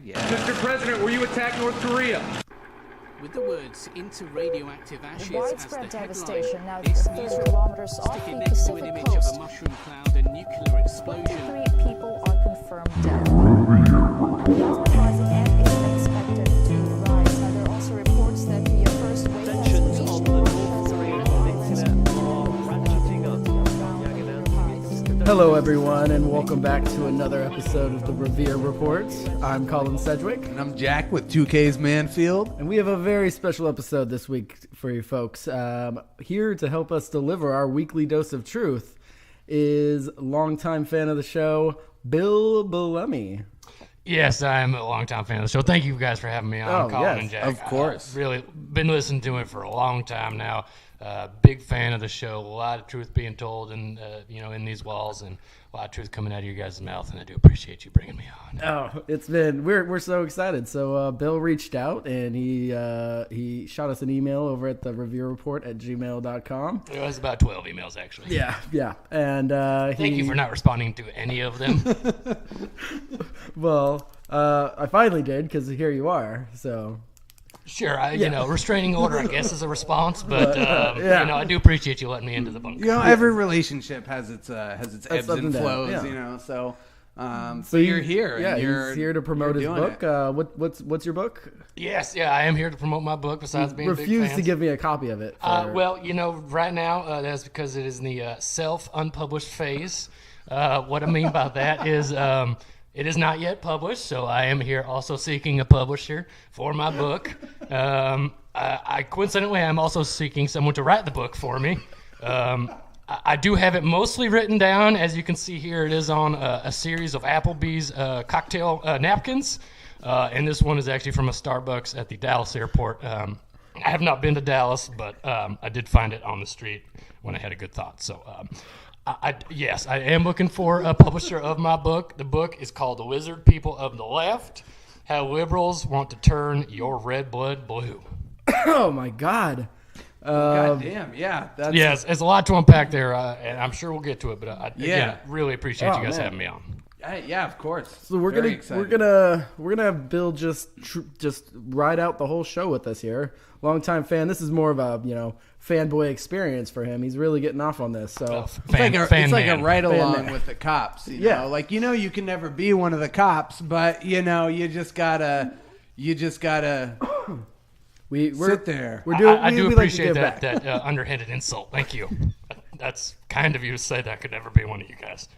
Yeah. Mr. President, will you attack North Korea? With the words into radioactive ashes widespread as the devastation headline, now this 30 news kilometers off stick it the next to an Pacific image of coast. a mushroom cloud and nuclear explosion. 23 people are confirmed dead. Plasma rising and is expected to rise. Now, there are also reports that the first wave has Tensions reached on the North Korean peninsula are ratcheting up. Hello, everyone, and welcome back to another episode of the Revere Report. I'm Colin Sedgwick, And I'm Jack with 2K's Manfield. and we have a very special episode this week for you folks. Here to help us deliver our weekly dose of truth is longtime fan of the show, Bill Bellamy. Yes, I'm a longtime fan of the show. Thank you guys for having me on, Oh, Colin yes, and Jack. of course. I've really been listening to it for a long time now. Big fan of the show. A lot of truth being told, and in these walls, and a lot of truth coming out of your guys' mouth. And I do appreciate you bringing me on. Oh, it's been we're so excited. So Bill reached out and he shot us an email over at the Revere Report at gmail.com. It was about 12 emails actually. Yeah, and Thank you for not responding to any of them. Well, I finally did because here you are. So. Sure, restraining order, I guess, is a response, but I do appreciate you letting me into the bunker. Every relationship has its ebbs up and and down, flows, yeah. So you're here. Yeah, and he's here to promote his doing book. it. What's your book? Yes, I am here to promote my book. Besides being a big Refuse fan. to give me a copy of it. Right now, that's because it is in the self-unpublished phase. What I mean by that is it is not yet published, so I am here also seeking a publisher for my book. I coincidentally, I'm also seeking someone to write the book for me. I do have it mostly written down. As you can see here, it is on a series of Applebee's cocktail napkins. And this one is actually from a Starbucks at the Dallas airport. I have not been to Dallas, but I did find it on the street when I had a good thought. So, I am looking for a publisher of my book. The book is called The Wizard People of the Left, How Liberals Want to Turn Your Red Blood Blue. Oh, my God. God damn, yeah. Yes, it's a lot to unpack there, and I'm sure we'll get to it, but again, really appreciate you guys having me on. Yeah, of course. So we're gonna have Bill just ride out the whole show with us here. Longtime fan. This is more of a fanboy experience for him. He's really getting off on this. So It's like a ride Fan along man. with the cops. Yeah. You can never be one of the cops, but you just gotta we're sit there. We're doing. I do we like to appreciate give that back. underhanded insult. Thank you. That's kind of you to say that. I could never be one of you guys.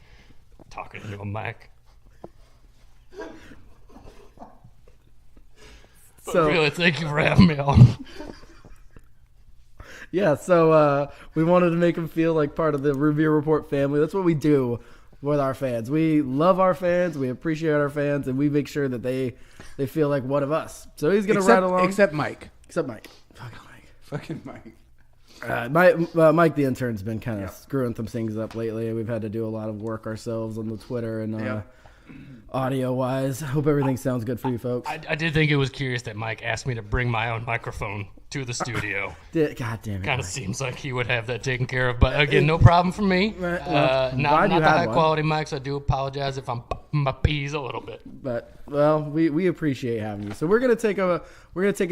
Talking to a mic. But So really, thank you for having me on. yeah, so we wanted to make him feel like part of the Revere Report family. That's what we do with our fans. We love our fans. We appreciate our fans, and we make sure that they feel like one of us. So he's gonna ride along. Except Mike. Except Mike. Fucking Mike. Mike the intern's been kind of screwing some things up lately. We've had to do a lot of work ourselves on the Twitter and audio wise. Hope everything sounds good for you folks. I did think it was curious that Mike asked me to bring my own microphone to the studio. God damn it! Kind of Mike. seems like he would have that taken care of. But again, no problem for me. glad Not you the had high one. quality mics. I do apologize if I'm my peas a little bit. But we appreciate having you. So we're gonna take a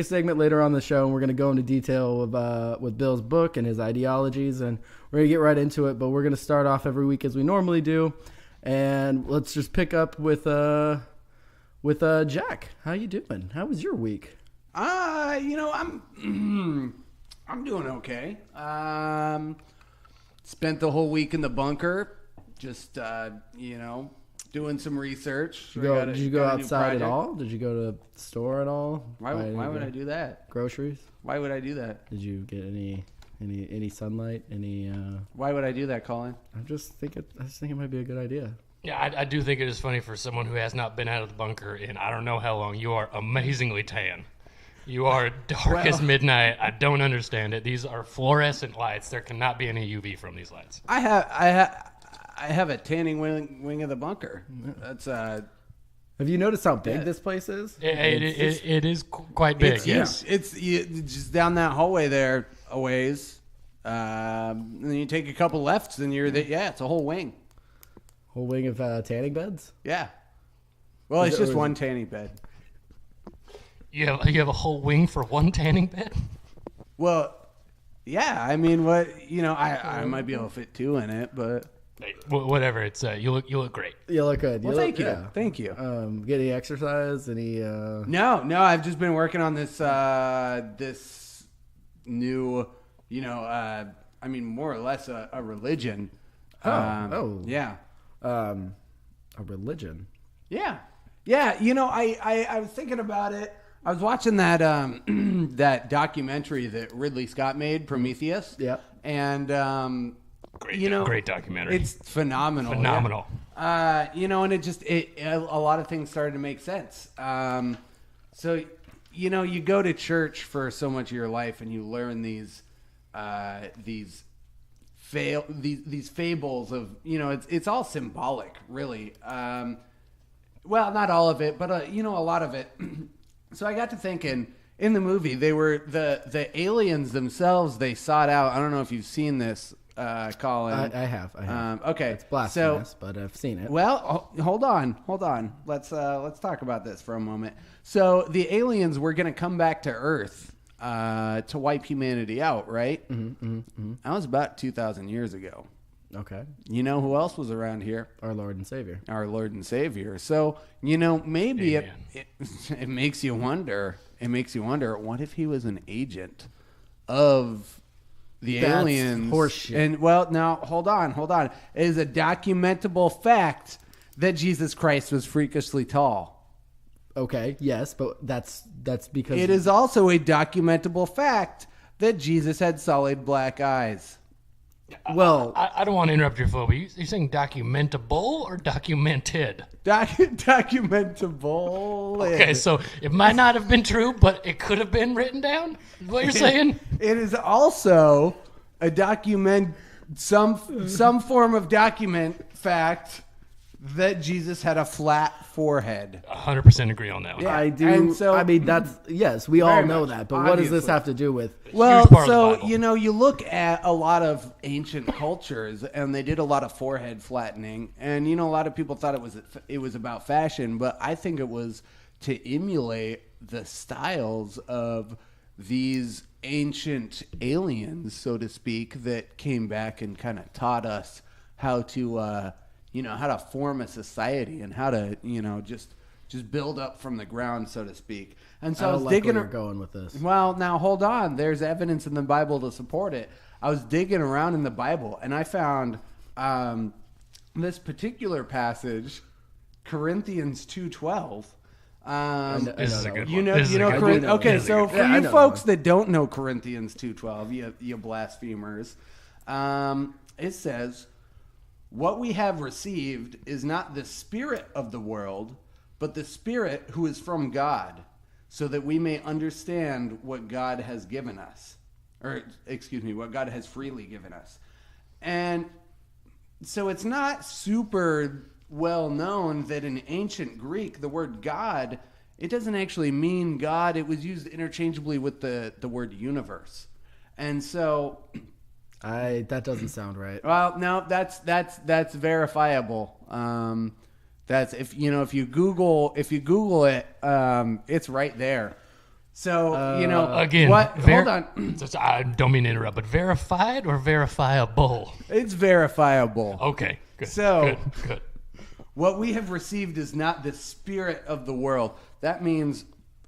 segment later on the show, and we're gonna go into detail with Bill's book and his ideologies, and we're gonna get right into it. But we're gonna start off every week as we normally do, and let's just pick up with Jack. How you doing? How was your week? I'm doing okay. Spent the whole week in the bunker, just doing some research. Did you go outside at all? Did you go to the store at all? Why would I do that? Groceries? Why would I do that? Did you get any sunlight? Why would I do that, Colin? I just think it might be a good idea. Yeah, I do think it is funny for someone who has not been out of the bunker in I don't know how long. You are amazingly tan. You are dark as midnight. I don't understand it. These are fluorescent lights. There cannot be any UV from these lights. I have a tanning wing of the bunker. That's Have you noticed how big this place is? It is quite big. it's just down that hallway there a ways. And then you take a couple lefts, and you're there. Yeah, it's a whole wing. Whole wing of tanning beds? Yeah. Well, Is it's it- just or is one it- tanning bed. You have a whole wing for one tanning bed? Well, yeah. I mean, I might be able to fit 2 in it, but Hey, whatever. It's you look great. You look good. well, thank you, thank you. Get any exercise? Any? No. I've just been working on this this new, more or less a religion. Yeah. A religion. Yeah. I was thinking about it. I was watching that that documentary that Ridley Scott made, Prometheus. Yeah. And Great documentary. it's phenomenal. Phenomenal. Yeah. And a lot of things started to make sense. So you go to church for so much of your life, and you learn these fables of it's all symbolic, really. Well, not all of it, but a lot of it. So I got to thinking, in the movie, they were the aliens themselves. They sought out. I don't know if you've seen this, Colin. I have. Okay, It's blasphemous, but I've seen it. well, hold on. Let's talk about this for a moment. So the aliens were going to come back to Earth to wipe humanity out, right? That was about 2,000 years ago. Okay. You know who else was around here? Our Lord and Savior. Our Lord and Savior. So, maybe it makes you wonder. It makes you wonder, what if he was an agent of the That's aliens? horseshit. And, well, now, hold on. It is a documentable fact that Jesus Christ was freakishly tall. Okay. Yes, but that's because It is also a documentable fact that Jesus had solid black eyes. Well, I don't want to interrupt your flow, but you're saying documentable or documented? Documentable. Okay, so it might not have been true, but it could have been written down? Is what you're saying? It is also a some form of document fact that Jesus had a flat forehead. 100% agree on that one. Yeah. I do. And so- I mean, that's yes. We all Very know much, that, but what does this obviously. have to do with? Well, part of the so Bible. you look at a lot of ancient cultures, and they did a lot of forehead flattening, and a lot of people thought it was about fashion, but I think it was to emulate the styles of these ancient aliens, so to speak, that came back and kind of taught us how to, how to form a society and how to, just build up from the ground, so to speak. And so I I was don't like digging. where you're going with this. Well, now hold on. There's evidence in the Bible to support it. I was digging around in the Bible, and I found this particular passage, Corinthians 2:12. This is a good one. You know, This is a good one. Okay, This is a so good for one. Yeah, I you know folks that that don't know Corinthians 2:12, you blasphemers, it says, "What we have received is not the spirit of the world, but the Spirit who is from God, so that we may understand what God has given us." Or, excuse me, what God has freely given us. And so it's not super well known that in ancient Greek, the word God, it doesn't actually mean God. It was used interchangeably with the word universe. And so, That doesn't sound right. well, no, that's verifiable. That's if you Google it, it's right there. So Again, what? Hold on, I don't mean to interrupt, but verified or verifiable? it's verifiable. Okay, good. So- good. What we have received is not the spirit of the world. That means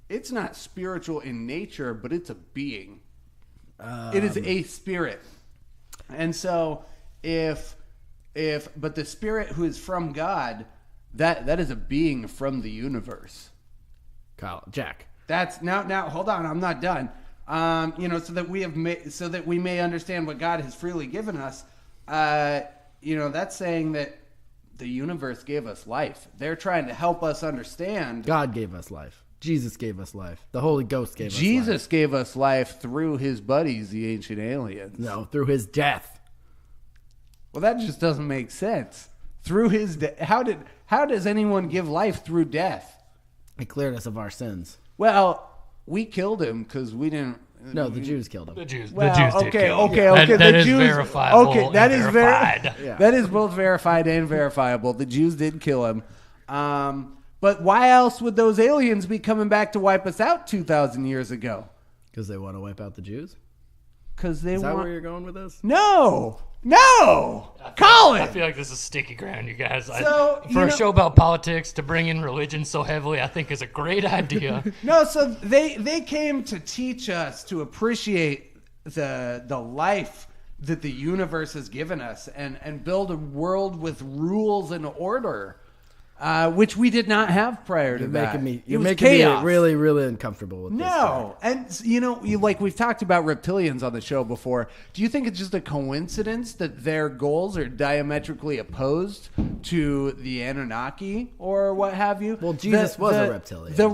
it's not spiritual in nature, but it's a being. It is a spirit. And so but the spirit who is from God, that is a being from the universe. Jack. That's now hold on, I'm not done. So that we may understand what God has freely given us. That's saying that the universe gave us life. They're trying to help us understand. God gave us life. Jesus gave us life. The Holy Ghost gave us life. Jesus gave us life through his buddies, the ancient aliens. No, through his death. Well, that just doesn't make sense. Through his how does anyone give life through death? He cleared us of our sins. Well, we killed him because we didn't. No, the Jews killed him. The Jews Well, did okay, kill him. okay. That the is Jews, verifiable. Okay, that and is verified. Yeah. That is both verified and verifiable. The Jews did kill him, But why else would those aliens be coming back to wipe us out 2,000 years ago? Because they want to wipe out the Jews? Because they Is that want... where you're going with this? No! Colin! I feel like this is sticky ground, you guys. So, For a show about politics, to bring in religion so heavily, I think is a great idea. No, so they came to teach us to appreciate the life that the universe has given us and build a world with rules and order, which we did not have prior to that. You're It was making chaos. me really, really uncomfortable with this. No, and like we've talked about reptilians on the show before. Do you think it's just a coincidence that their goals are diametrically opposed to the Anunnaki or what have you? Well, Jesus was a reptilian. The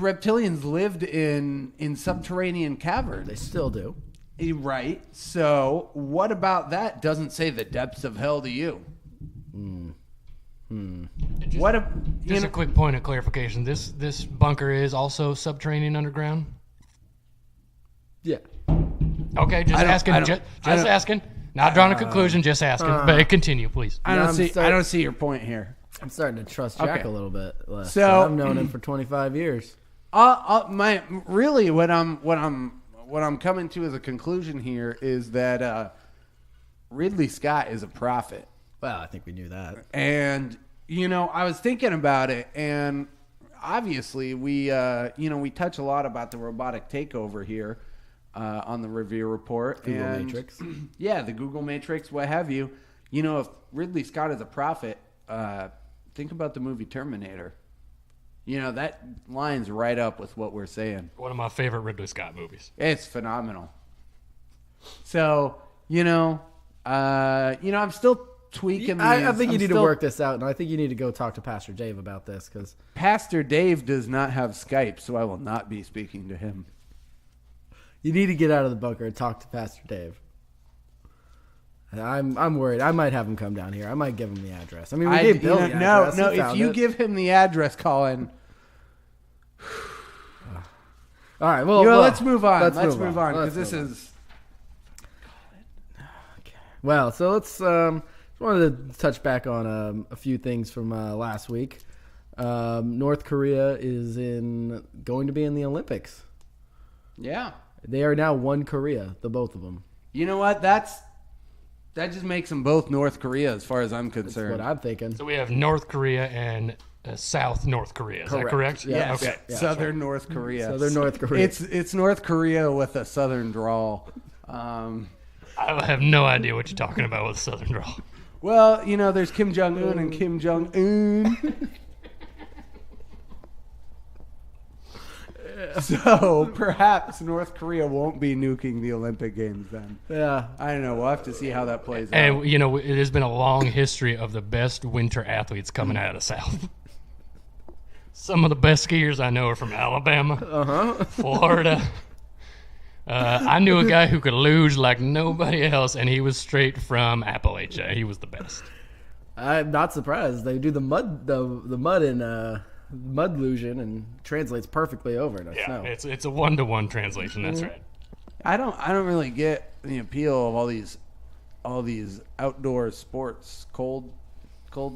reptilians lived in subterranean caverns. They still do. Right. So what about that doesn't say the depths of hell to you? What a Just a quick point of clarification. This bunker is also subterranean underground? Yeah. Okay, just asking. Just asking. Not drawing a conclusion, just asking. But continue, please. I don't see your point here. I'm starting to trust Jack Okay. a little bit less. So- I've known him for 25 years. What I'm coming to as a conclusion here is that Ridley Scott is a prophet. Well, I think we knew that. And, I was thinking about it, and obviously we touch a lot about the robotic takeover here on the Revere Report. Google and, Matrix. Yeah, the Google Matrix, what have you. If Ridley Scott is a prophet, think about the movie Terminator. That lines right up with what we're saying. One of my favorite Ridley Scott movies. It's phenomenal. So, I'm still tweaking these. I think you need to still- work this out, and I think you need to go talk to Pastor Dave about this, because Pastor Dave does not have Skype, so I will not be speaking to him. you need to get out of the bunker and talk to Pastor Dave. I'm worried. I might have him come down here. I might give him the address. I mean, we gave Bill the address. No. He If found you it. give him the address, Colin. All right, well, Let's move on. Let's move on Let's because this move on. is. Well, so let's. Just wanted to touch back on a few things from last week. North Korea is going to be in the Olympics. Yeah. They are now one Korea, the both of them. You know what? That just makes them both North Korea, as far as I'm That's concerned. what I'm thinking. So we have North Korea and South North Korea. Is that correct? Yeah. Yes. Okay. Yeah. Southern North Korea. Southern North Korea. It's North Korea with a southern drawl. I have no idea what you're talking about with Southern drawl. Well, there's Kim Jong Un and Kim Jong Un. So perhaps North Korea won't be nuking the Olympic Games then. Yeah. I don't know. We'll have to see how that plays out. And it has been a long history of the best winter athletes coming out of the South. Some of the best skiers I know are from Alabama, Florida. I knew a guy who could luge like nobody else, and he was straight from Appalachia. He was the best. I'm not surprised. They do the mud in mud illusion and translates perfectly over to Yeah, snow. it's a 1-to-1 translation. That's right. I don't really get the appeal of all these outdoor sports, cold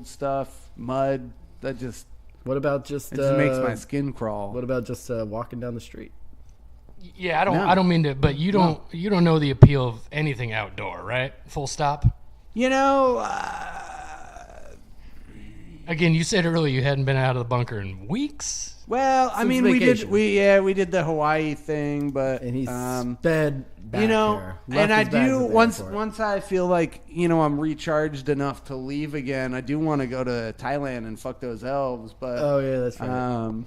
stuff, mud. That just What about just makes my skin crawl. What about just walking down the street? Yeah, No. I don't mean to, but you don't know the appeal of anything outdoor, right? Full stop. Again, you said earlier you hadn't been out of the bunker in weeks. Well, I Since mean, vacation. we did the Hawaii thing, but And he's sped back there. Left and I his bags do at the once airport. I feel like I'm recharged enough to leave again. I do want to go to Thailand and fuck those elves, but Oh yeah, that's right.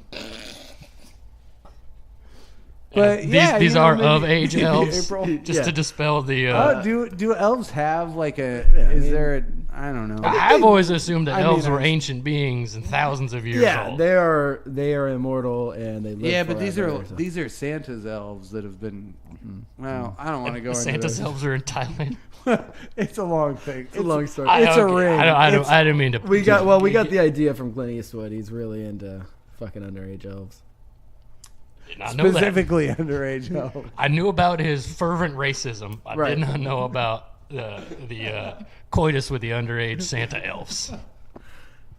But These are of age maybe elves, April. just Yeah. to dispel the. Do elves have like a? I don't know. I've always assumed that I mean, elves were I- ancient beings and thousands of years Yeah, old. they are immortal and they live. Yeah, but these forever, are so. these are Santa's elves that have been. Well, I don't want to go into Santa's this. elves are in Thailand. It's a long thing. It's a long story. It's a ring. I didn't mean to. We got the idea from Clint Eastwood. He's really into fucking underage elves. Did not know that. Specifically underage elves. I knew about his fervent racism. I Right. did not know about the coitus with the underage Santa elves.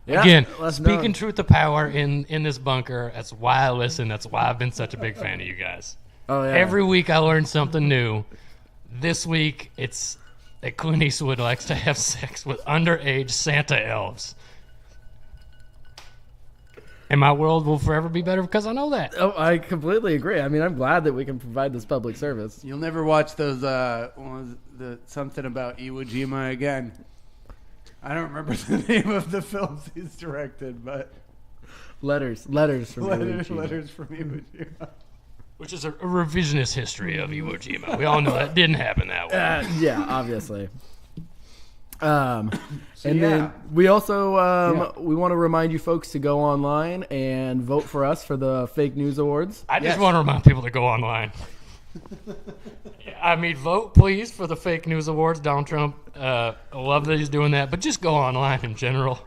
Yeah, Again, let's speaking know. truth to power in this bunker. That's why I listen. That's why I've been such a big fan of you guys. Oh yeah. Every week I learn something new. This week it's that Clint Eastwood likes to have sex with underage Santa elves. And my world will forever be better because I know that. Oh, I completely agree. I mean, I'm glad that we can provide this public service. You'll never watch those. What was something about Iwo Jima again? I don't remember the name of the films he's directed, but Letters from Iwo Jima. letters from Iwo Jima. Which is a revisionist history of Iwo Jima. We all know that didn't happen that way. Yeah, obviously. And yeah. then we also we want to remind you folks to go online and vote for us for the fake news awards. I just Yes. want to remind people to go online. I mean, vote please for the fake news awards. Donald Trump, I love that he's doing that, but just go online in general.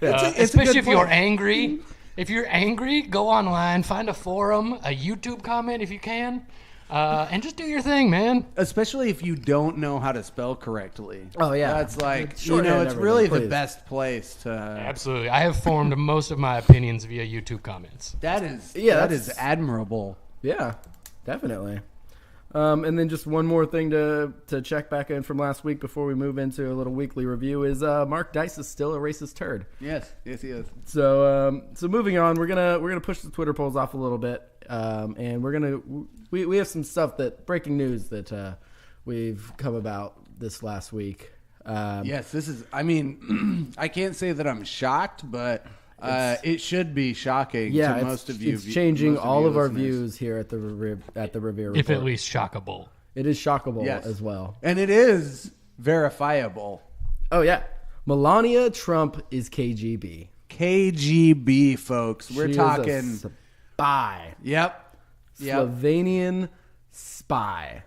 It's a Especially good if you're point. angry. If you're angry, go online, find a forum, a YouTube comment if you can, and just do your thing, man. Especially if you don't know how to spell correctly. Oh, yeah. That's like, Shorthand it's everything, really the please. best place to. Absolutely. I have formed most of my opinions via YouTube comments. That is, Yeah, that that's- is admirable. Yeah, definitely. And then just one more thing to check back in from last week before we move into a little weekly review is Mark Dice is still a racist turd. Yes, he is. So moving on, we're gonna push the Twitter polls off a little bit, and we have some stuff breaking news that we've come about this last week. Yes, this is. I mean, I can't say that I'm shocked, but it should be shocking Yeah, to most of you. it's changing most of all you of our listeners. views here at the Revere Report. If at least shockable. It is shockable Yes. as well. And it is verifiable. Oh yeah, Melania Trump is KGB. KGB, folks. We're She is talking. a spy. Yep. Slovenian spy.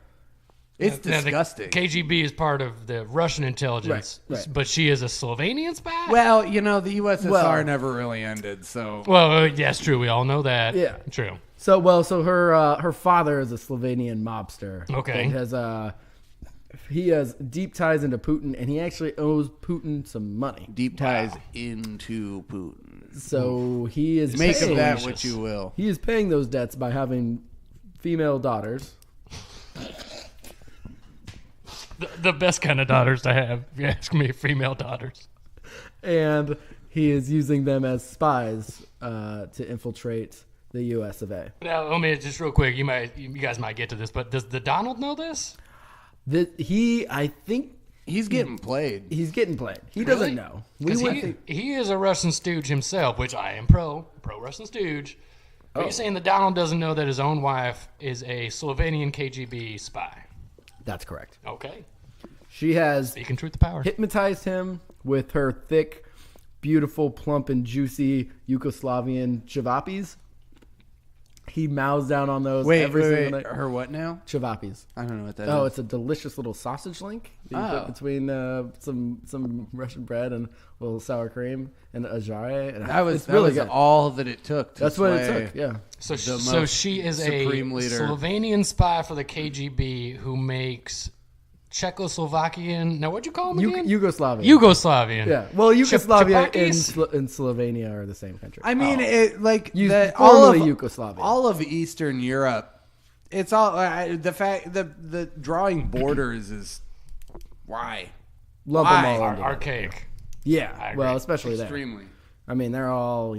It's Now, the disgusting. KGB is part of the Russian intelligence, Right. but she is a Slovenian spy? Well, the USSR Well- never really ended, so. Well, yes, true. We all know that. Yeah. True. So her father is a Slovenian mobster. Okay. He has deep ties into Putin, and he actually owes Putin some money. Deep ties into Putin. So he is Make paying, of that what you will. He is paying those debts by having female daughters. The best kind of daughters to have, if you ask me, female daughters. And he is using them as spies to infiltrate the U.S. of A. Now, let me just real quick. You guys might get to this, but does the Donald know this? I think He's getting played. he's getting played. He Really? doesn't know. Because he is a Russian stooge himself, which I am pro Russian stooge. But you're saying that Donald doesn't know that his own wife is a Slovenian KGB spy. That's correct. Okay. She has Speaking truth to power. hypnotized him with her thick, beautiful, plump, and juicy Yugoslavian chavapis. He mouths down on those every single night. Her what now? Chavapis. I don't know what that is. Oh, it's a delicious little sausage link that you put between some Russian bread and a little sour cream and a jarre. And That was it's really that was good. all that it took. To That's what it slay took. Yeah. So she is a supreme leader. Slovenian spy for the KGB who makes Czechoslovakian. Now, what'd you call him again? Yugoslavian. Yugoslavian. Yeah. Well, Yugoslavia and, Chapakis? and Slovenia are the same country. I mean, it like Formerly Yugoslavia. all of Eastern Europe. It's all the fact the drawing borders is why Lump 'em why? all Ar- into it. archaic. Yeah. agree. Well, especially there. extremely. I mean, they're all,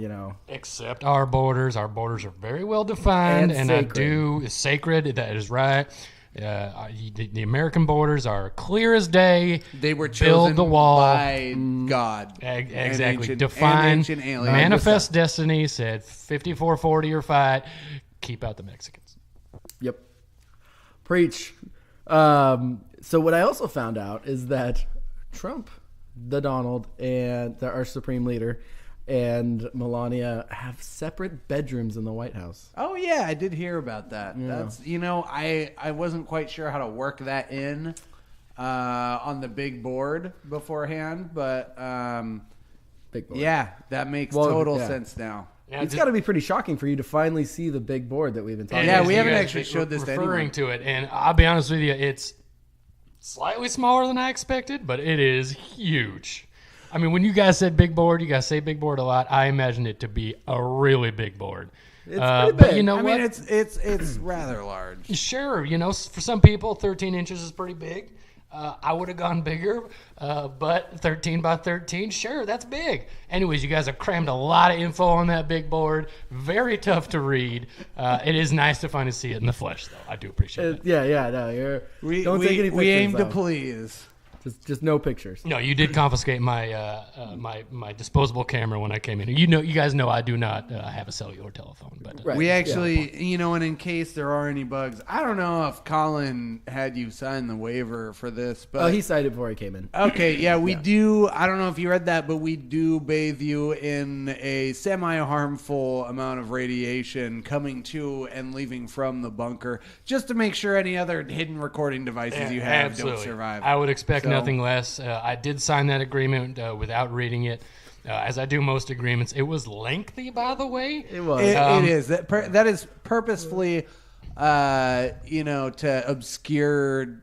Except our borders. Our borders are very well defined, And and sacred. is sacred. That is right. The American borders are clear as day. They were Build chosen the wall. by God. Exactly. And ancient Define. aliens. Manifest destiny said 54-40 or fight. Keep out the Mexicans. Yep. Preach. So what I also found out is that Trump, the Donald, and our Supreme Leader, and Melania have separate bedrooms in the White House. Oh yeah, I did hear about that. That's I wasn't quite sure how to work that in on the big board beforehand, but Big board. yeah, that makes Well, total yeah. sense now. Yeah, It's got to be pretty shocking for you to finally see the big board that we've been talking Yeah, about. we You haven't guys actually been showed this to referring anyone. to it, and I'll be honest with you, it's slightly smaller than I expected, but it is huge. I mean, when you guys said big board, you guys say big board a lot. I imagined it to be a really big board. It's pretty But big. you know I what? mean, it's rather large. Sure, for some people, 13 inches is pretty big. I would have gone bigger, but 13 by 13, sure, that's big. Anyways, you guys have crammed a lot of info on that big board. Very tough to read. It is nice to finally see it in the flesh, though. I do appreciate it. Yeah. No, don't take any pictures. We aim to though. please. Just no pictures. No, you did confiscate my my disposable camera when I came in. You guys know I do not have a cellular telephone, but Right. We actually, and in case there are any bugs, I don't know if Colin had you sign the waiver for this, but Oh, he signed it before he came in. okay, yeah, we do. I don't know if you read that, but we do bathe you in a semi-harmful amount of radiation coming to and leaving from the bunker, just to make sure any other hidden recording devices you have don't survive. I would expect So- nothing less. I did sign that agreement without reading it, as I do most agreements. It was lengthy, by the way. It was. It is that is purposefully, to obscure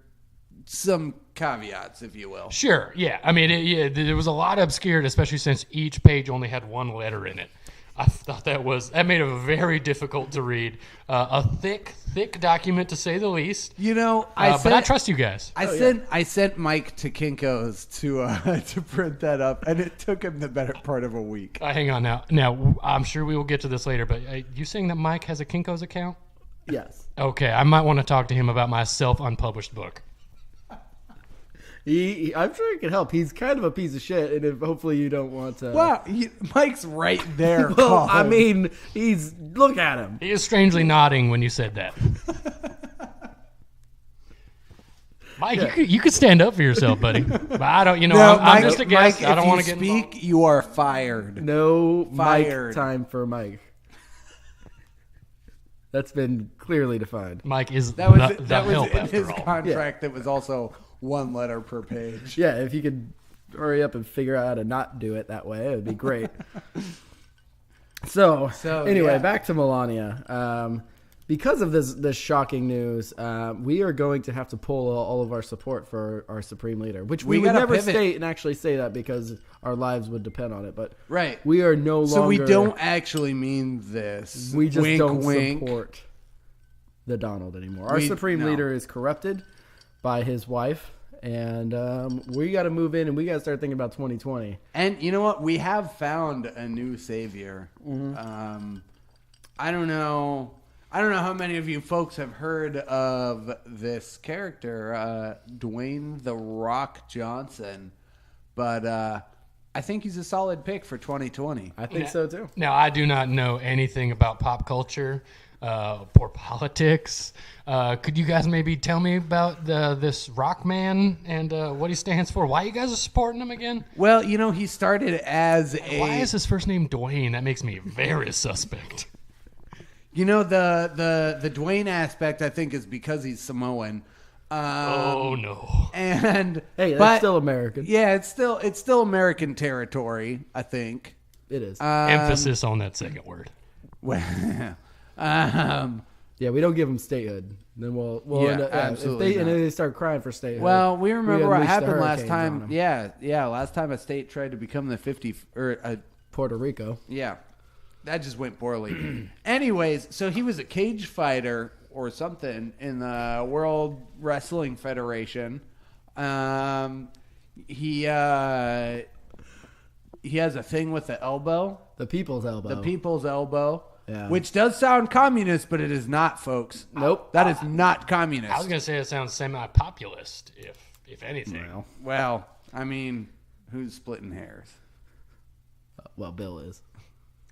some caveats, if you will. Sure, yeah. I mean, there was a lot obscured, especially since each page only had one letter in it. I thought that made it very difficult to read. A thick document, to say the least. But I trust you guys. I sent Mike to Kinko's to print that up, and it took him the better part of a week. Hang on now. Now, I'm sure we will get to this later, but you saying that Mike has a Kinko's account? Yes. Okay, I might want to talk to him about my self-unpublished book. I'm sure he can help. He's kind of a piece of shit, and hopefully you don't want to. Wow, Mike's right there. Well, I Colin. mean, look at him. He is strangely nodding when you said that. Mike, you could stand up for yourself, buddy. But I don't, I'm just a guest. Mike, I don't want if to you get involved. speak, you are fired. No Fired. Mike time for Mike. That's been clearly defined. Mike is That was the help in after his all. contract. That was also one letter per page. Yeah, if you could hurry up and figure out how to not do it that way, it would be great. So anyway, yeah. back to Melania. Because of this shocking news, we are going to have to pull all of our support for our supreme leader, which we would gotta never pivot. state and actually say that because our lives would depend on it. But Right. we are no longer. So we don't actually mean this. We just wink, don't wink. support the Donald anymore. Our We- supreme no. leader is corrupted by his wife, and we got to move in and we got to start thinking about 2020. And you know what? We have found a new savior. I don't know how many of you folks have heard of this character, Dwayne "The Rock" Johnson, but I think he's a solid pick for 2020. I think so too. Now, I do not know anything about pop culture or politics. Could you guys maybe tell me about this rock man and what he stands for? Why you guys are supporting him again? Well, he started as Why is his first name Dwayne? That makes me very suspect. the Dwayne aspect, I think, is because he's Samoan. Oh no! And Hey, that's but- still American. Yeah, it's still American territory, I think. It is. Emphasis on that second word. Well, yeah, we don't give them statehood. Then we'll Yeah, end up, absolutely if not. they start crying for statehood. well, we remember what unleash the happened last hurricanes on time. 'em. Yeah, last time a state tried to become the 50 or Puerto Rico. yeah, that just went poorly. Anyways, so he was a cage fighter or something in the World Wrestling Federation. He has a thing with the elbow. The people's elbow. The people's elbow, Yeah. which does sound communist, but it is not, folks. Nope. That is not communist. I was gonna say it sounds semi-populist, if anything. Well, I mean, who's splitting hairs? Well, Bill is.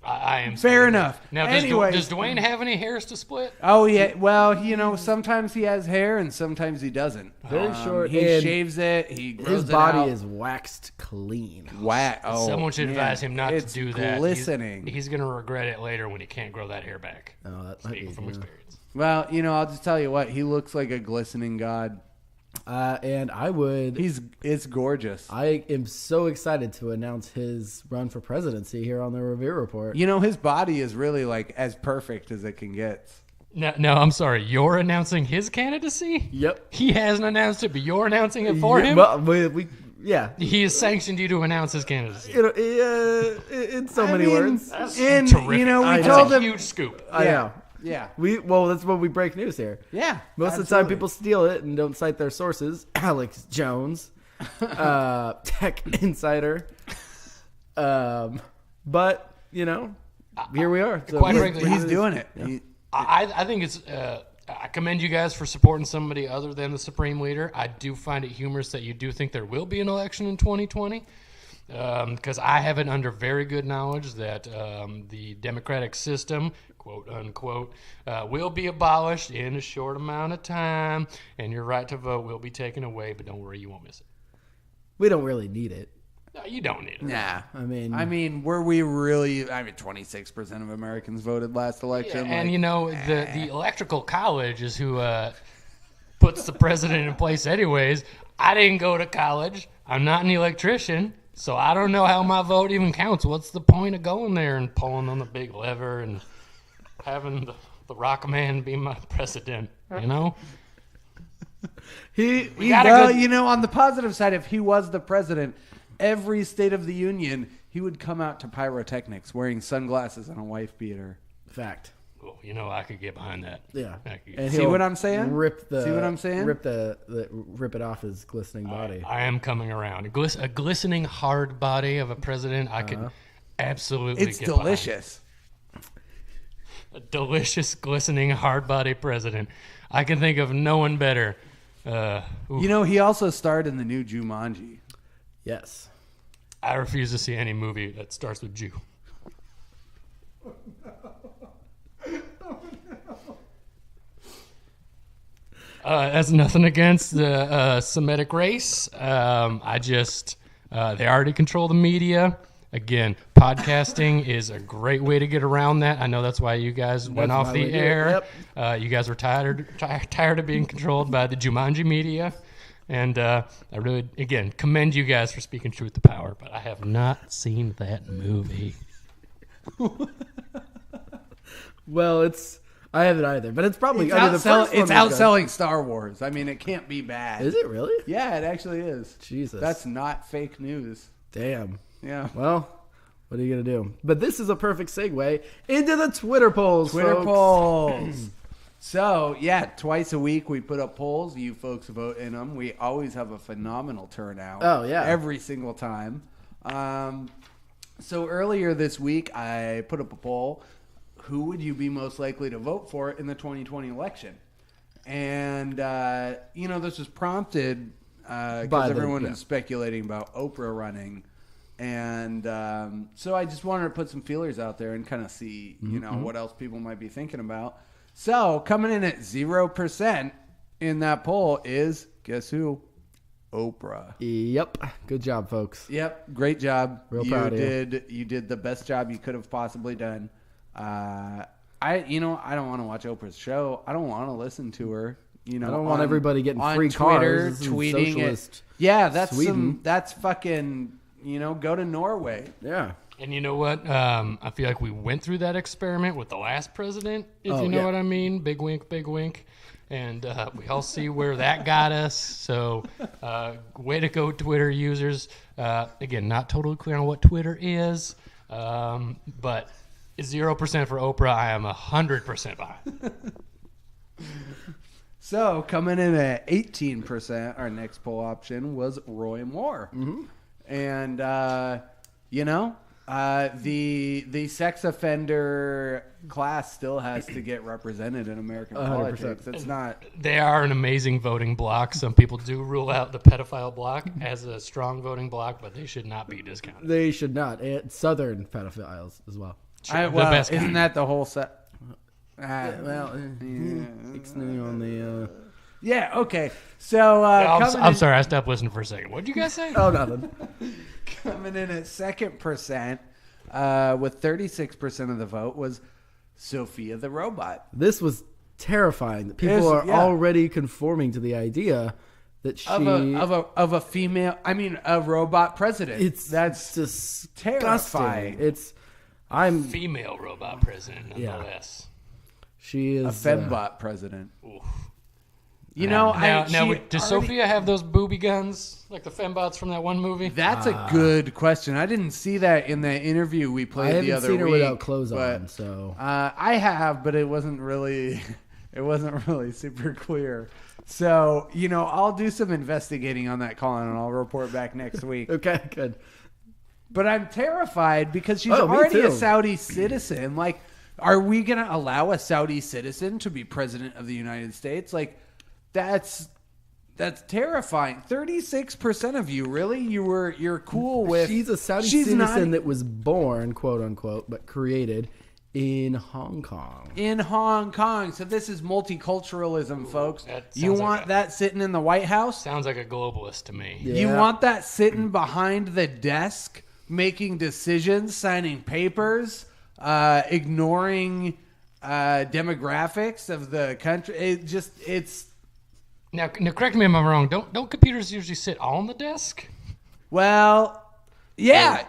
I am Fair enough. Now, Anyways. does Dwayne have any hairs to split? Oh yeah. Well, sometimes he has hair and sometimes he doesn't. Very short. He and shaves it. He grows his it body out. is waxed clean. Oh, Someone should man. advise him not It's to do that. Glistening. He's gonna regret it later when he can't grow that hair back. Oh, that might Speaking be, from yeah. experience. Well, I'll just tell you what. He looks like a glistening god. And It's gorgeous. I am so excited to announce his run for presidency here on the Revere Report. His body is really like as perfect as it can get. No, I'm sorry. You're announcing his candidacy? Yep. He hasn't announced it, but you're announcing it for him? Well, we Yeah. He has sanctioned you to announce his candidacy. In so many words. That's And, terrific. you know, we That's told a him. huge scoop. I know. Yeah. Well, that's when we break news here. Yeah. Most of the time, people steal it and don't cite their sources. Alex Jones, Tech Insider. But, you know, here we are. So Quite frankly, He's doing it. Yeah. I think it's. I commend you guys for supporting somebody other than the Supreme Leader. I do find it humorous that you do think there will be an election in 2020. Because I have it under very good knowledge that the democratic system, quote unquote, will be abolished in a short amount of time, and your right to vote will be taken away. But don't worry, you won't miss it. we don't really need it. No, you don't need it. Nah. I mean, were we really? 26% of Americans voted last election. And you know, the electrical college is who puts the president in place anyways. I didn't go to college. I'm not an electrician, so I don't know how my vote even counts. What's the point of going there and pulling on the big lever and having the rock man be my president, you know? On the positive side, if he was the president, every State of the Union, he would come out to pyrotechnics wearing sunglasses and a wife beater. fact. Well, you know, I could get behind that. Yeah. And See what I'm saying? See what I'm saying? Rip it off his glistening body. I am coming around. A glistening hard body of a president, I could absolutely It's get behind. delicious. A delicious, glistening, hard body president. I can think of no one better. You know, he also starred in the new Jumanji. Yes. I refuse to see any movie that starts with Jew. That's nothing against the Semitic race. They already control the media. Again, podcasting is a great way to get around that. I know that's why you guys went That's off why the we do it. air. Yep. You guys were tired of being controlled by the Jumanji media. And I really, again, commend you guys for speaking truth to power. But I have not seen that movie. Well, I haven't either, but it's probably It's, I mean, the first one was good. outselling Star Wars. I mean, it can't be bad. Is it really? Yeah, it actually is. Jesus. That's not fake news. Damn. Yeah. Well, what are you gonna do? But this is a perfect segue into the Twitter polls. Twitter folks. polls. So, yeah, twice a week we put up polls. You folks vote in them. We always have a phenomenal turnout. Oh, yeah. Every single time. So earlier this week, I put up a poll. Who would you be most likely to vote for in the 2020 election? And, this was prompted because everyone is speculating about Oprah running. And so I just wanted to put some feelers out there and kind of see, what else people might be thinking about. So coming in at 0% in that poll is, guess who? Oprah. Yep. Good job, folks. Yep. Great job. Real proud of you. You did the best job you could have possibly done. I don't want to watch Oprah's show. I don't want to listen to her. I don't want everybody getting free Twitter, cars. This is tweeting socialist it. Yeah, that's Sweden. that's fucking. Go to Norway. Yeah. And you know what? I feel like we went through that experiment with the last president, if you know what I mean. Big wink, big wink. And we all see where that got us. So way to go, Twitter users. Again, not totally clear on what Twitter is, but 0% for Oprah. I am 100% behind. So coming in at 18%, our next poll option was Roy Moore. Mm-hmm. And, the sex offender class still has to get represented in American 100%. politics. It's not. They are an amazing voting bloc. Some people do rule out the pedophile bloc as a strong voting bloc, but they should not be discounted. They should not. And Southern pedophiles as well. Isn't that the whole set? Ixnay on the. Yeah. Okay. So I'm sorry, I stopped listening for a second. What did you guys say? Oh, nothing. Coming in at 2% with 36% of the vote was Sophia the robot. This was terrifying. That people are already conforming to the idea that she of a female. I mean, a robot president. That's just terrifying. I'm female robot president, nonetheless. She is a fembot president. Oof. You know, does Sophia have those booby guns like the fembots from that one movie? That's a good question. I didn't see that in the interview we played the other week. I haven't seen her without clothes but, on, so I have, but it wasn't really super clear. So, you know, I'll do some investigating on that, Colin, and I'll report back next week. Okay, good. But I'm terrified because she's me already a too. Saudi citizen. Like, are we going to allow a Saudi citizen to be president of the United States? Like, that's terrifying. 36% of you, really? You're cool with... She's a Saudi citizen that was born, quote unquote, but created in Hong Kong. In Hong Kong. So this is multiculturalism, folks. That You sounds want like that sitting in the White House? Sounds like a globalist to me. Yeah. You want that sitting behind the desk, making decisions, signing papers, ignoring demographics of the country? It's... Now, correct me if I'm wrong. Don't computers usually sit on the desk? Well, yeah.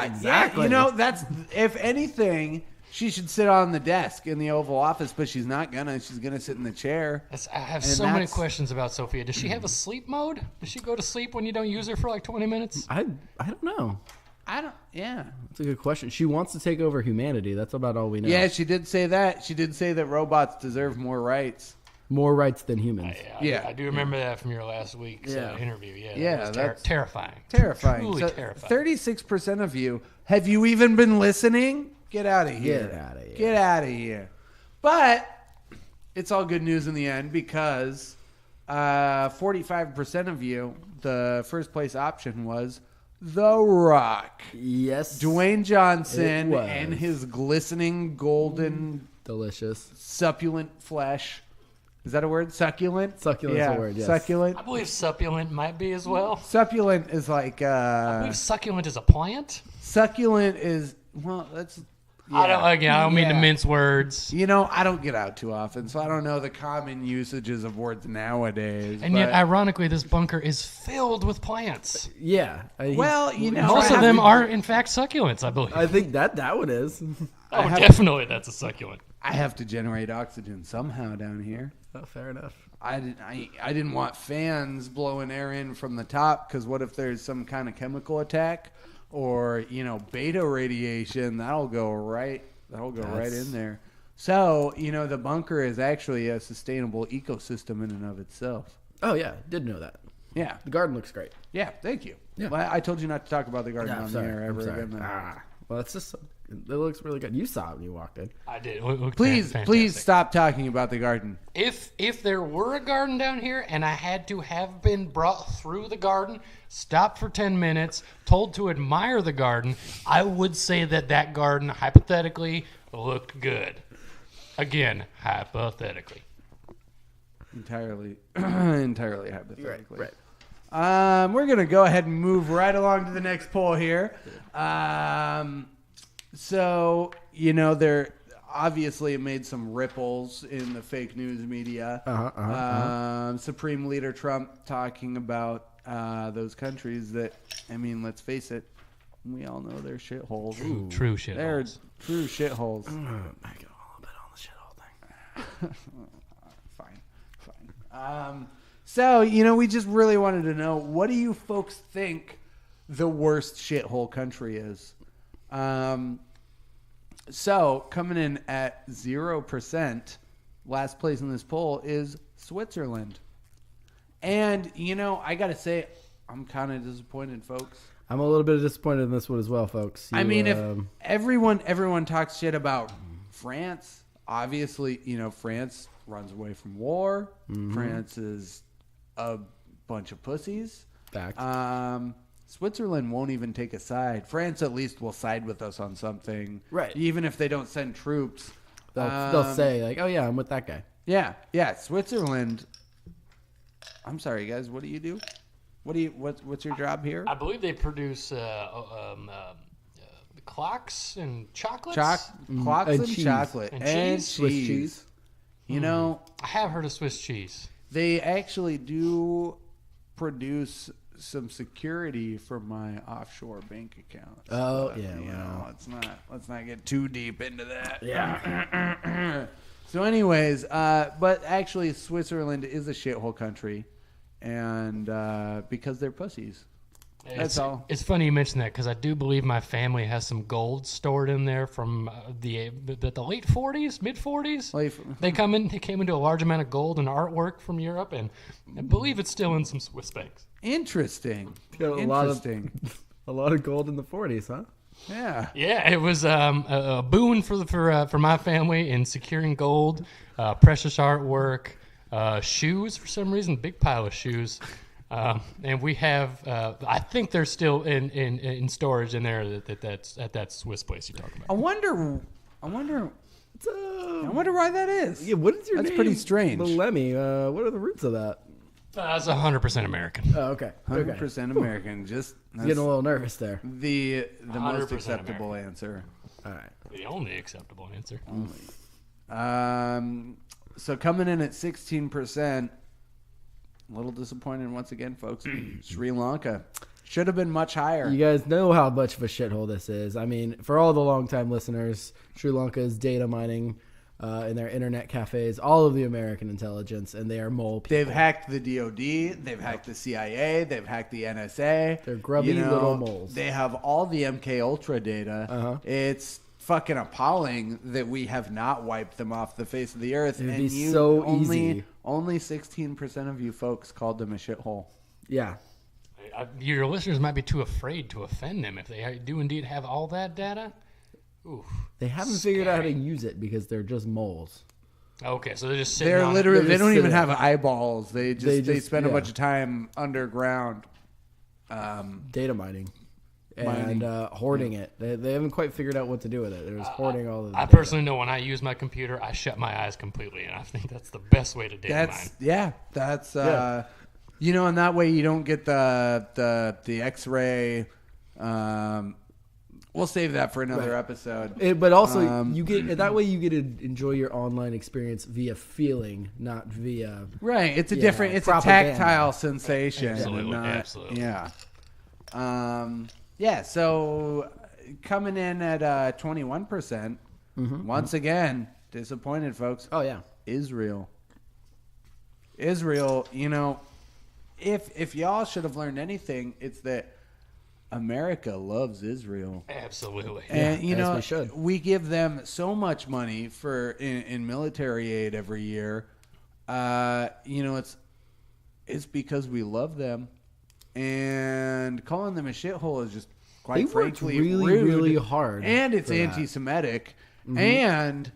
Exactly. You know, that's, if anything, she should sit on the desk in the Oval Office, but she's not gonna. She's gonna sit in the chair. I have And so many that's- questions about Sophia. Does she have a sleep mode? Does she go to sleep when you don't use her for like 20 minutes? I don't know. Yeah. That's a good question. She wants to take over humanity. That's about all we know. Yeah, she did say that. She did say that robots deserve more rights. More rights than humans. Yeah. I do remember that from your last week's interview. Yeah, that was that's terrifying. Terrifying. Truly So terrifying. 36% of you, have you even been listening? Get out of here. Get outta here. Get out of here. But it's all good news in the end because 45% of you, the first place option was The Rock. Yes. Dwayne Johnson It was. and his glistening golden Delicious. succulent flesh. Is that a word? Succulent? Succulent's a word, yes. Succulent. I believe succulent might be as well. Succulent is like I believe succulent is a plant. succulent is, well, that's, I don't mean to Yeah. mince words. you know, I don't get out too often, so I don't know the common usages of words nowadays. And yet, ironically, this bunker is filled with plants. Yeah. well, you know, Most I of them have- are, in fact, succulents, I believe. I think that one is. Oh, definitely that's a succulent. I have to generate oxygen somehow down here. Oh, fair enough. I didn't want fans blowing air in from the top because what if there's some kind of chemical attack or, you know, beta radiation? That'll go right in there. So, you know, the bunker is actually a sustainable ecosystem in and of itself. Oh, yeah. Did know that. Yeah. The garden looks great. Yeah, thank you. Yeah. Well, I told you not to talk about the garden Yeah, on sorry. the air ever I'm sorry. again. Well, it's just, it looks really good. You saw it when you walked in. I did. It looked Please fantastic. stop talking about the garden. If there were a garden down here and I had to have been brought through the garden, stopped for 10 minutes, told to admire the garden, I would say that garden hypothetically looked good. Again, hypothetically. Entirely hypothetically. Right. We're going to go ahead and move right along to the next poll here. So, you know, there obviously it made some ripples in the fake news media. Supreme Leader Trump talking about those countries that, I mean, let's face it, we all know they're shitholes. True shit. They're true shitholes. I go a little bit on the shithole thing. Fine. So, you know, we just really wanted to know, what do you folks think the worst shithole country is? So, coming in at 0%, last place in this poll is Switzerland. And, you know, I got to say, I'm kind of disappointed, folks. I'm a little bit disappointed in this one as well, folks. I mean, if everyone talks shit about France, obviously, you know, France runs away from war. France is a bunch of pussies. Fact. Switzerland won't even take a side. France at least will side with us on something. Right. Even if they don't send troops. They'll say, like, oh, yeah, I'm with that guy. Yeah. Switzerland. I'm sorry, guys. What do you do? What's your job here? I believe they produce clocks and chocolates. Clocks and and cheese. chocolate. And And cheese? Swiss cheese. You know, I have heard of Swiss cheese. they actually do produce some security for my offshore bank account. Oh, But, yeah, you wow. know, let's not get too deep into that. Yeah. So, anyways, but actually, Switzerland is a shithole country, and because they're pussies. That's all. It's funny you mention that because I do believe my family has some gold stored in there from the late 40s, mid 40s. They came into a large amount of gold and artwork from Europe, and I believe it's still in some Swiss banks. Interesting. A lot of gold in the 40s, huh? Yeah. Yeah, it was a boon for my family in securing gold, precious artwork, shoes for some reason, big pile of shoes. And we have, I think they're still in storage in there. That's at that Swiss place you're talking about. I wonder why that is. Yeah, what is your name? That's pretty strange. Lemmy. What are the roots of that? That's 100% American. Oh, okay. 100% American. Just Getting a little nervous there. the most 100% acceptable answer. All right. The only acceptable answer. So coming in at 16%, a little disappointed once again, folks. Sri Lanka should have been much higher. You guys know how much of a shithole this is. I mean, for all the longtime listeners, Sri Lanka is data mining in their internet cafes, all of the American intelligence, and they are mole people. They've hacked the DOD. They've hacked the CIA. They've hacked the NSA. They're grubby little moles. They have all the MK Ultra data. It's fucking appalling that we have not wiped them off the face of the earth. It would and be so easy. Only 16% of you folks called them a shithole. Yeah. Your listeners might be too afraid to offend them if they do indeed have all that data. Oof. They haven't figured out how to use it because they're just moles. Okay, so they're just sitting They're on literally, They they just don't sit even there. have eyeballs. They spend a yeah. bunch of time underground. Data mining. And hoarding it. They haven't quite figured out what to do with it. They're just hoarding all of the I data. personally know when I use my computer, I shut my eyes completely, and I think that's the best way to data mine. That's Yeah. and that way you don't get the X-ray. We'll save that for another episode. But also, you get that way you get to enjoy your online experience via feeling, not via Right, it's a different, it's propaganda. a tactile sensation. Absolutely, and absolutely. Yeah. So coming in at 21%. Once again, disappointed, folks. Oh yeah. Israel, if y'all should have learned anything, it's that America loves Israel. Absolutely. And as we should. we give them so much money for in military aid every year. It's because we love them, and calling them a shithole is just quite They worked frankly really, rude, really hard and it's for that. anti-Semitic, and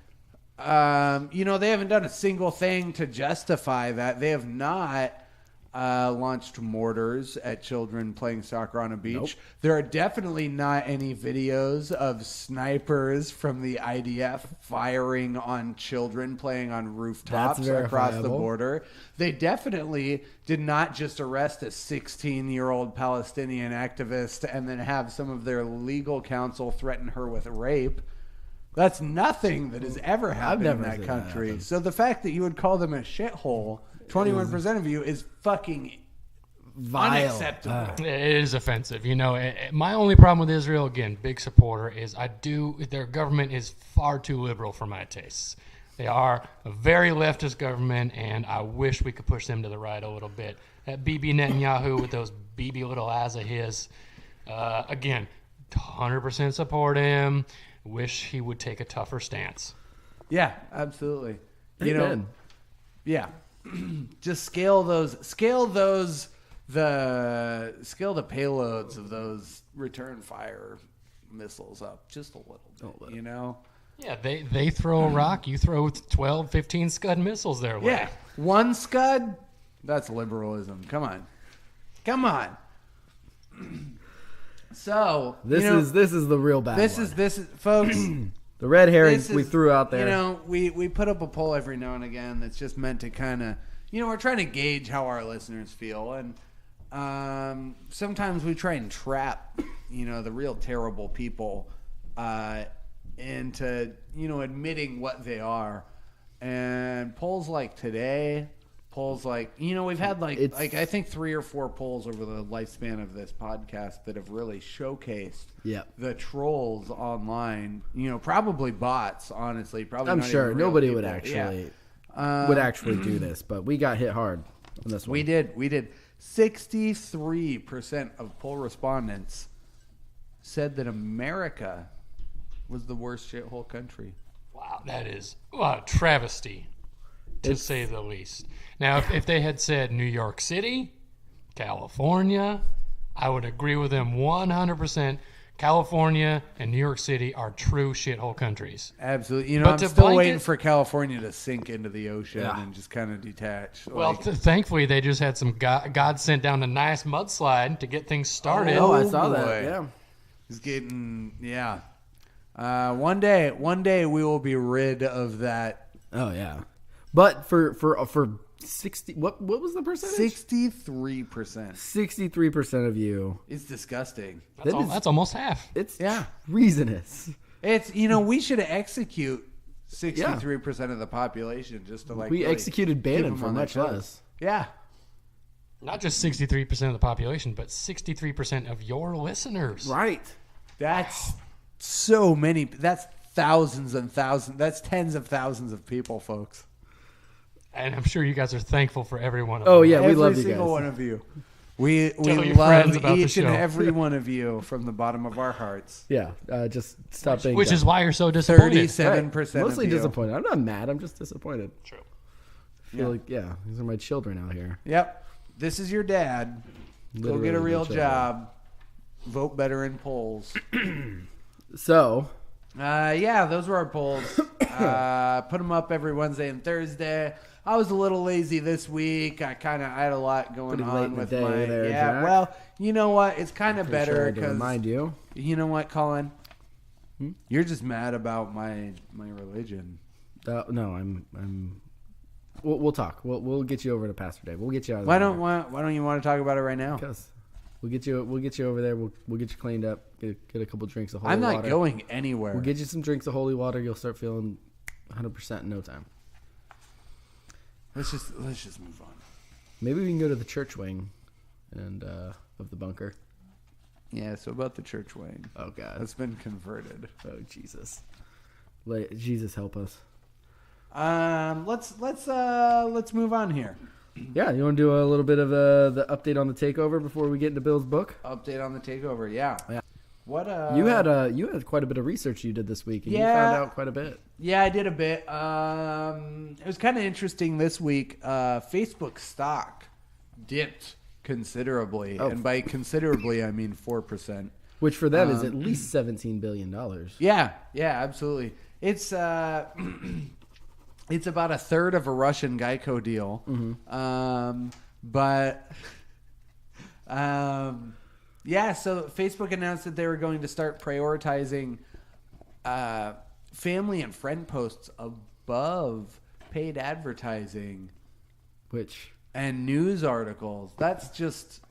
they haven't done a single thing to justify that. They have not launched mortars at children playing soccer on a beach. Nope. There are definitely not any videos of snipers from the IDF firing on children playing on rooftops That's across the verifiable. border. They definitely did not just arrest a 16-year-old Palestinian activist and then have some of their legal counsel threaten her with rape. That's nothing that has ever happened in never that seen that country. happen. So the fact that you would call them a shithole, 21% of you, is fucking Vile. unacceptable. It is offensive. My only problem with Israel, again, big supporter, is their government is far too liberal for my tastes. They are a very leftist government, and I wish we could push them to the right a little bit. That Bibi Netanyahu with those Bibi little eyes of his, again, 100% support him. Wish he would take a tougher stance. Yeah, absolutely. Amen. Yeah. Just scale the payloads of those return fire missiles up just a little bit, Yeah, they throw a rock, you throw 12, 15 Scud missiles their way. Yeah. One Scud? That's liberalism. Come on. So This is the real bad this one. is folks. The red herrings This we is- threw out there. We put up a poll every now and again that's just meant to kind of, we're trying to gauge how our listeners feel, and sometimes we try and trap, the real terrible people into, admitting what they are. And polls like today polls like, we've had It's- I think 3 or 4 polls over the lifespan of this podcast that have really showcased Yep. the trolls online. Probably bots, honestly. Probably I'm not sure even real nobody would people. actually do this, but we got hit hard on this one. We did. 63% of poll respondents said that America was the worst shithole country. Wow, that is a travesty, to say the least. Now, if they had said New York City, California, I would agree with them 100%. California and New York City are true shithole countries. Absolutely. But I'm to still blanket- waiting for California to sink into the ocean and just kind of detach. Well, thankfully, they just had some God sent down a nice mudslide to get things started. Oh, I saw that. boy. Yeah. It's getting, one day we will be rid of that. Oh yeah. But for 60, what was the percentage? 63%. 63% of you. It's disgusting. That's almost half. It's Yeah. treasonous. It's, we should execute 63% of the population just to We really executed keep Bannon them for on their much toes. less. Yeah. Not just 63% of the population, but 63% of your listeners. Right. That's so many. That's thousands and thousands. That's tens of thousands of people, folks. And I'm sure you guys are thankful for every one of Oh them. yeah, we Every love you single guys. one of you. We Tell your friends love about the each and show. every one of you from the bottom of our hearts. Yeah, just stop being Which dumb. is why you're so disappointed. 37% Mostly of you. disappointed. I'm not mad. I'm just disappointed. True. I feel like these are my children out here. Yep. This is your dad. Go Literally get a my real children. job. Vote better in polls. So Those were our polls. Put them up every Wednesday and Thursday. I was a little lazy this week. I had a lot going Pretty late on in the with day my there, yeah. Jack. Well, you know what? It's kind of Pretty sure I better had to because remind you. you know what, Colin? You're just mad about my religion. No, I'm. We'll talk. We'll get you over to Pastor Dave. We'll get you out of Why there. don't you want to talk about it right now? Because we'll get you over there. We'll get you cleaned up. Get a couple drinks of holy I'm not water. going anywhere. We'll get you some drinks of holy water. You'll start feeling 100% in no time. Let's just move on. Maybe we can go to the church wing, and of the bunker. Yeah. So about the church wing. Oh God. That's been converted. Oh Jesus. Jesus help us. Let's move on here. Yeah, you want to do a little bit of the update on the takeover before we get into Bill's book? Update on the takeover. Yeah. Yeah. What You had quite a bit of research you did this week, and you Yeah. found out quite a bit. Yeah, I did a bit. It was kind of interesting this week. Facebook stock dipped considerably, Oh. and by considerably I mean 4%. Which for them is at least $17 billion. Yeah, absolutely. It's it's about a third of a Russian Geico deal. So Facebook announced that they were going to start prioritizing family and friend posts above paid advertising Which and news articles. That's just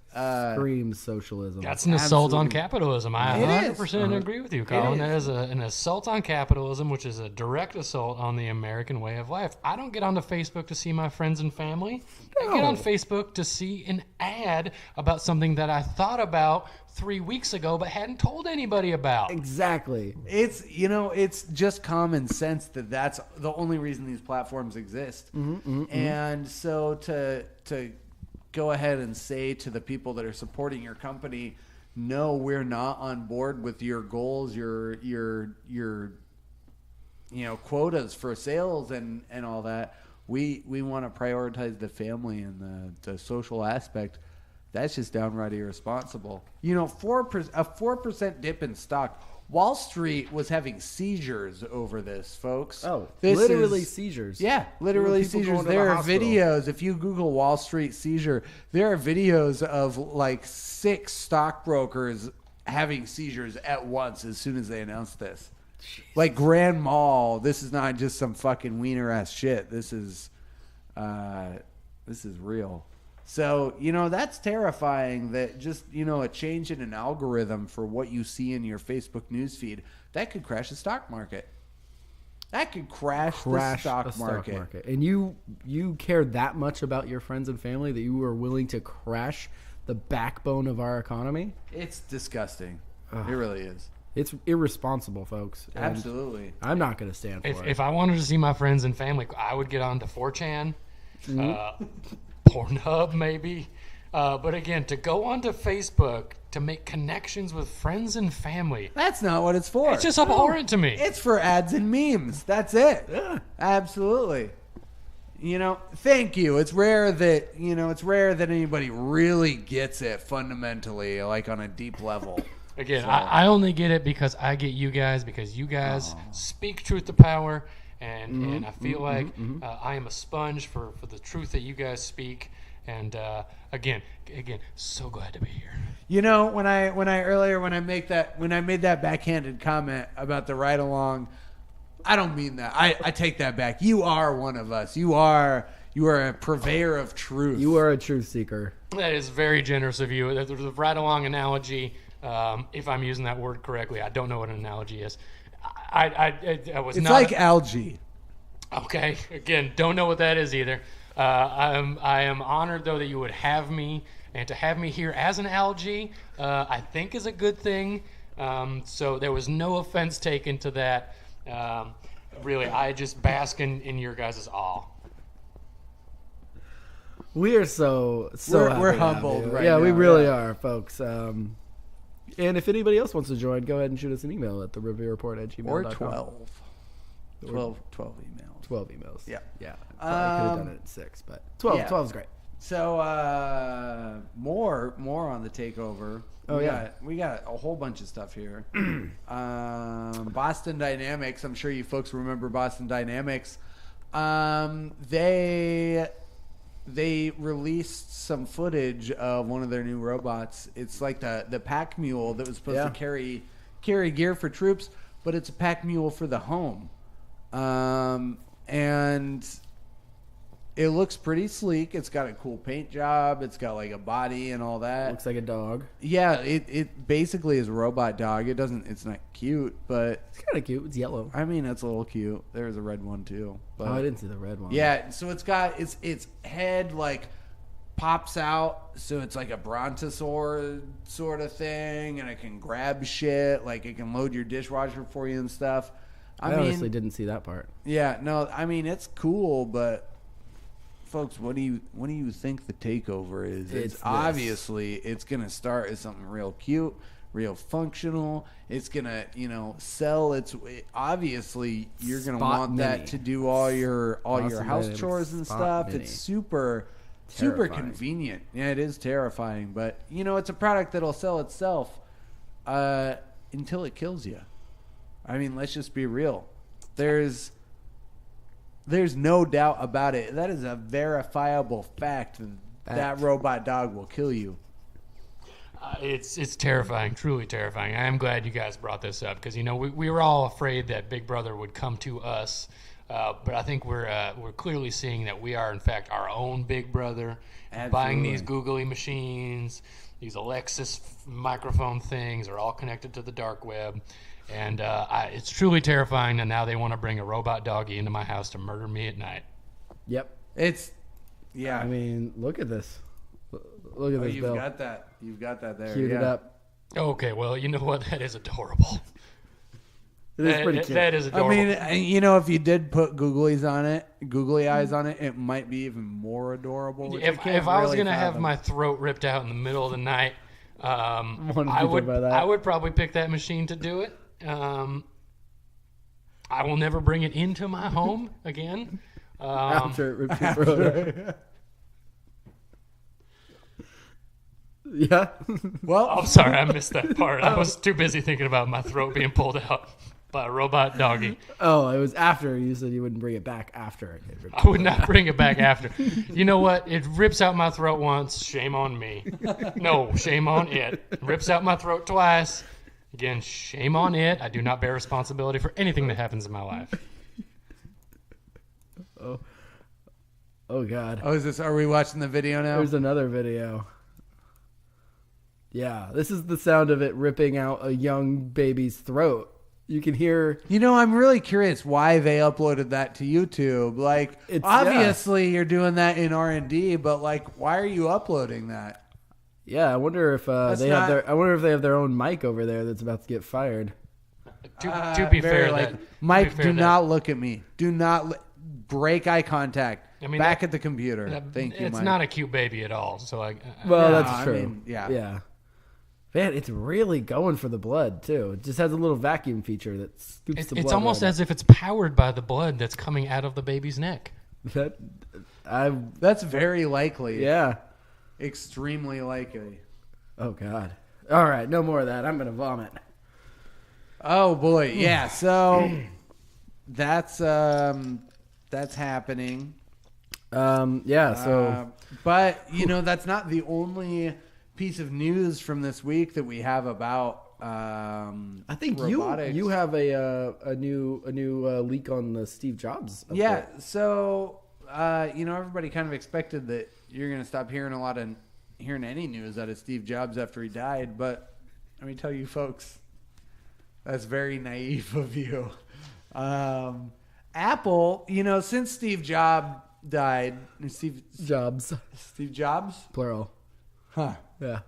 screams socialism. That's an assault on Absolutely. capitalism. I It 100% agree with you, Colin. is. That is an assault on capitalism, which is a direct assault on the American way of life. I don't get onto Facebook to see my friends and family. I get on Facebook to see an ad about something that I thought about 3 weeks ago but hadn't told anybody about. Exactly. It's it's just common sense that that's the only reason these platforms exist. And so to go ahead and say to the people that are supporting your company, no, we're not on board with your goals, your quotas for sales and all that. We want to prioritize the family and the social aspect. That's just downright irresponsible. 4% dip in stock. Wall Street was having seizures over this, folks. Oh, This literally is- seizures. Yeah, literally People seizures. going to the There are hospital. videos. If you Google Wall Street seizure, there are videos of like 6 stockbrokers having seizures at once as soon as they announced this. Like Grand Mall, this is not just some fucking wiener ass shit. This is real. So, that's terrifying that just, a change in an algorithm for what you see in your Facebook newsfeed, that could crash the stock market. That could crash the stock market. And you care that much about your friends and family that you are willing to crash the backbone of our economy? It's disgusting. It really is. It's irresponsible, folks. And Absolutely. I'm not going to stand for it. If I wanted to see my friends and family, I would get on to 4chan, Pornhub maybe. But again, to go onto Facebook to make connections with friends and family, That's not what it's for. it's just abhorrent to me. It's for ads and memes. That's it. Yeah. Absolutely. Thank you. It's rare that anybody really gets it fundamentally, like on a deep level. Again, I only get it because I get you guys, because you guys speak truth to power, and I feel like I am a sponge for the truth that you guys speak. And again, so glad to be here. When I made that backhanded comment about the ride along, I don't mean that. I take that back. You are one of us. You are a purveyor of truth. You are a truth seeker. That is very generous of you. The ride along analogy, if I'm using that word correctly, I don't know what an analogy is. It's like algae. Okay. Again, don't know what that is either. I am honored though that you would have me, and to have me here as an algae, I think is a good thing. So there was no offense taken to that. Really, I just bask in your guys' awe. We are so We're happy to have humbled you. right Yeah, now, we really yeah. are, folks. And if anybody else wants to join, go ahead and shoot us an email at thereveereport@gmail.com. Or 12. 12 emails. 12 emails. Yeah. Yeah. Probably could have done it at 6, but 12. Yeah. 12 is great. So more on the takeover. Oh, We got a whole bunch of stuff here. Boston Dynamics. I'm sure you folks remember Boston Dynamics. They released some footage of one of their new robots. It's like the pack mule that was supposed to carry gear for troops, but it's a pack mule for the home. And it looks pretty sleek. It's got a cool paint job. It's got like a body and all that. Looks like a dog. Yeah, it basically is a robot dog. It's not cute, but It's kind of cute. It's yellow. I mean, it's a little cute. There's a red one too. But Oh, I didn't see the red one. yeah, so it's got its head like pops out, so it's like a brontosaur sort of thing, and it can grab shit. Like it can load your dishwasher for you and stuff. I honestly didn't see that part. Yeah, no, I mean it's cool, but folks, what do you think the takeover is? It's this. Obviously it's gonna start as something real cute, real functional. It's gonna sell. Obviously you're gonna Spot want Mini. that to do all your Boston house Dynamics chores and Spot stuff. Mini. It's super Terrifying. convenient. Yeah, it is terrifying, but it's a product that'll sell itself until it kills you. I mean, let's just be real. There's no doubt about it. That is a verifiable fact. That robot dog will kill you. It's terrifying, truly terrifying. I am glad you guys brought this up because we were all afraid that Big Brother would come to us, but I think we're clearly seeing that we are in fact our own Big Brother. Absolutely. Buying these googly machines, these Alexis microphone things are all connected to the dark web. And it's truly terrifying that now they want to bring a robot doggy into my house to murder me at night. Yep. Yeah. I mean, look at this. Look at this, you've Bill. got that. You've got that there. Queued it up. Okay, well, you know what? That is adorable. It is pretty cute. That is adorable. I mean, if you did put googly eyes on it, it might be even more adorable. which if can't I was really going to have fathom. my throat ripped out in the middle of the night, Wanted to I think about that. would probably pick that machine to do it. I will never bring it into my home again. After it ripped your throat. Yeah. Well, I'm sorry, I missed that part. I was too busy thinking about my throat being pulled out by a robot doggy. Oh, it was after you said you wouldn't bring it back after it ripped I would not bring it back after. You know what? It rips out my throat once. Shame on me. No, shame on it. Rips out my throat twice. Again, shame on it. I do not bear responsibility for anything that happens in my life. Oh God. Oh, are we watching the video now? There's another video. Yeah, this is the sound of it ripping out a young baby's throat. You can hear. I'm really curious why they uploaded that to YouTube. Like, obviously you're doing that in R&D, but like, why are you uploading that? Yeah, I wonder if they have their own mic over there that's about to get fired. To be fair, Mike, do not look at me. Do not break eye contact. Back at the computer. Thank you, It's Mike. not a cute baby at all. So That's true. I mean, yeah. Yeah. Man, it's really going for the blood too. It just has a little vacuum feature that scoops the blood. It's almost right as if it's powered by the blood that's coming out of the baby's neck. That's very likely. Yeah. Extremely likely. Oh God. All right, no more of that. I'm gonna vomit. Oh boy, yeah. So that's happening. Yeah. So, but that's not the only piece of news from this week that we have about. I think robotics. you have a new leak on the Steve Jobs. Update. Yeah. So everybody kind of expected that you're going to stop hearing any news out of Steve Jobs after he died, but let me tell you, folks, that's very naive of you. Apple, since Steve Jobs died, Steve Jobs, Plural. Huh. Yeah.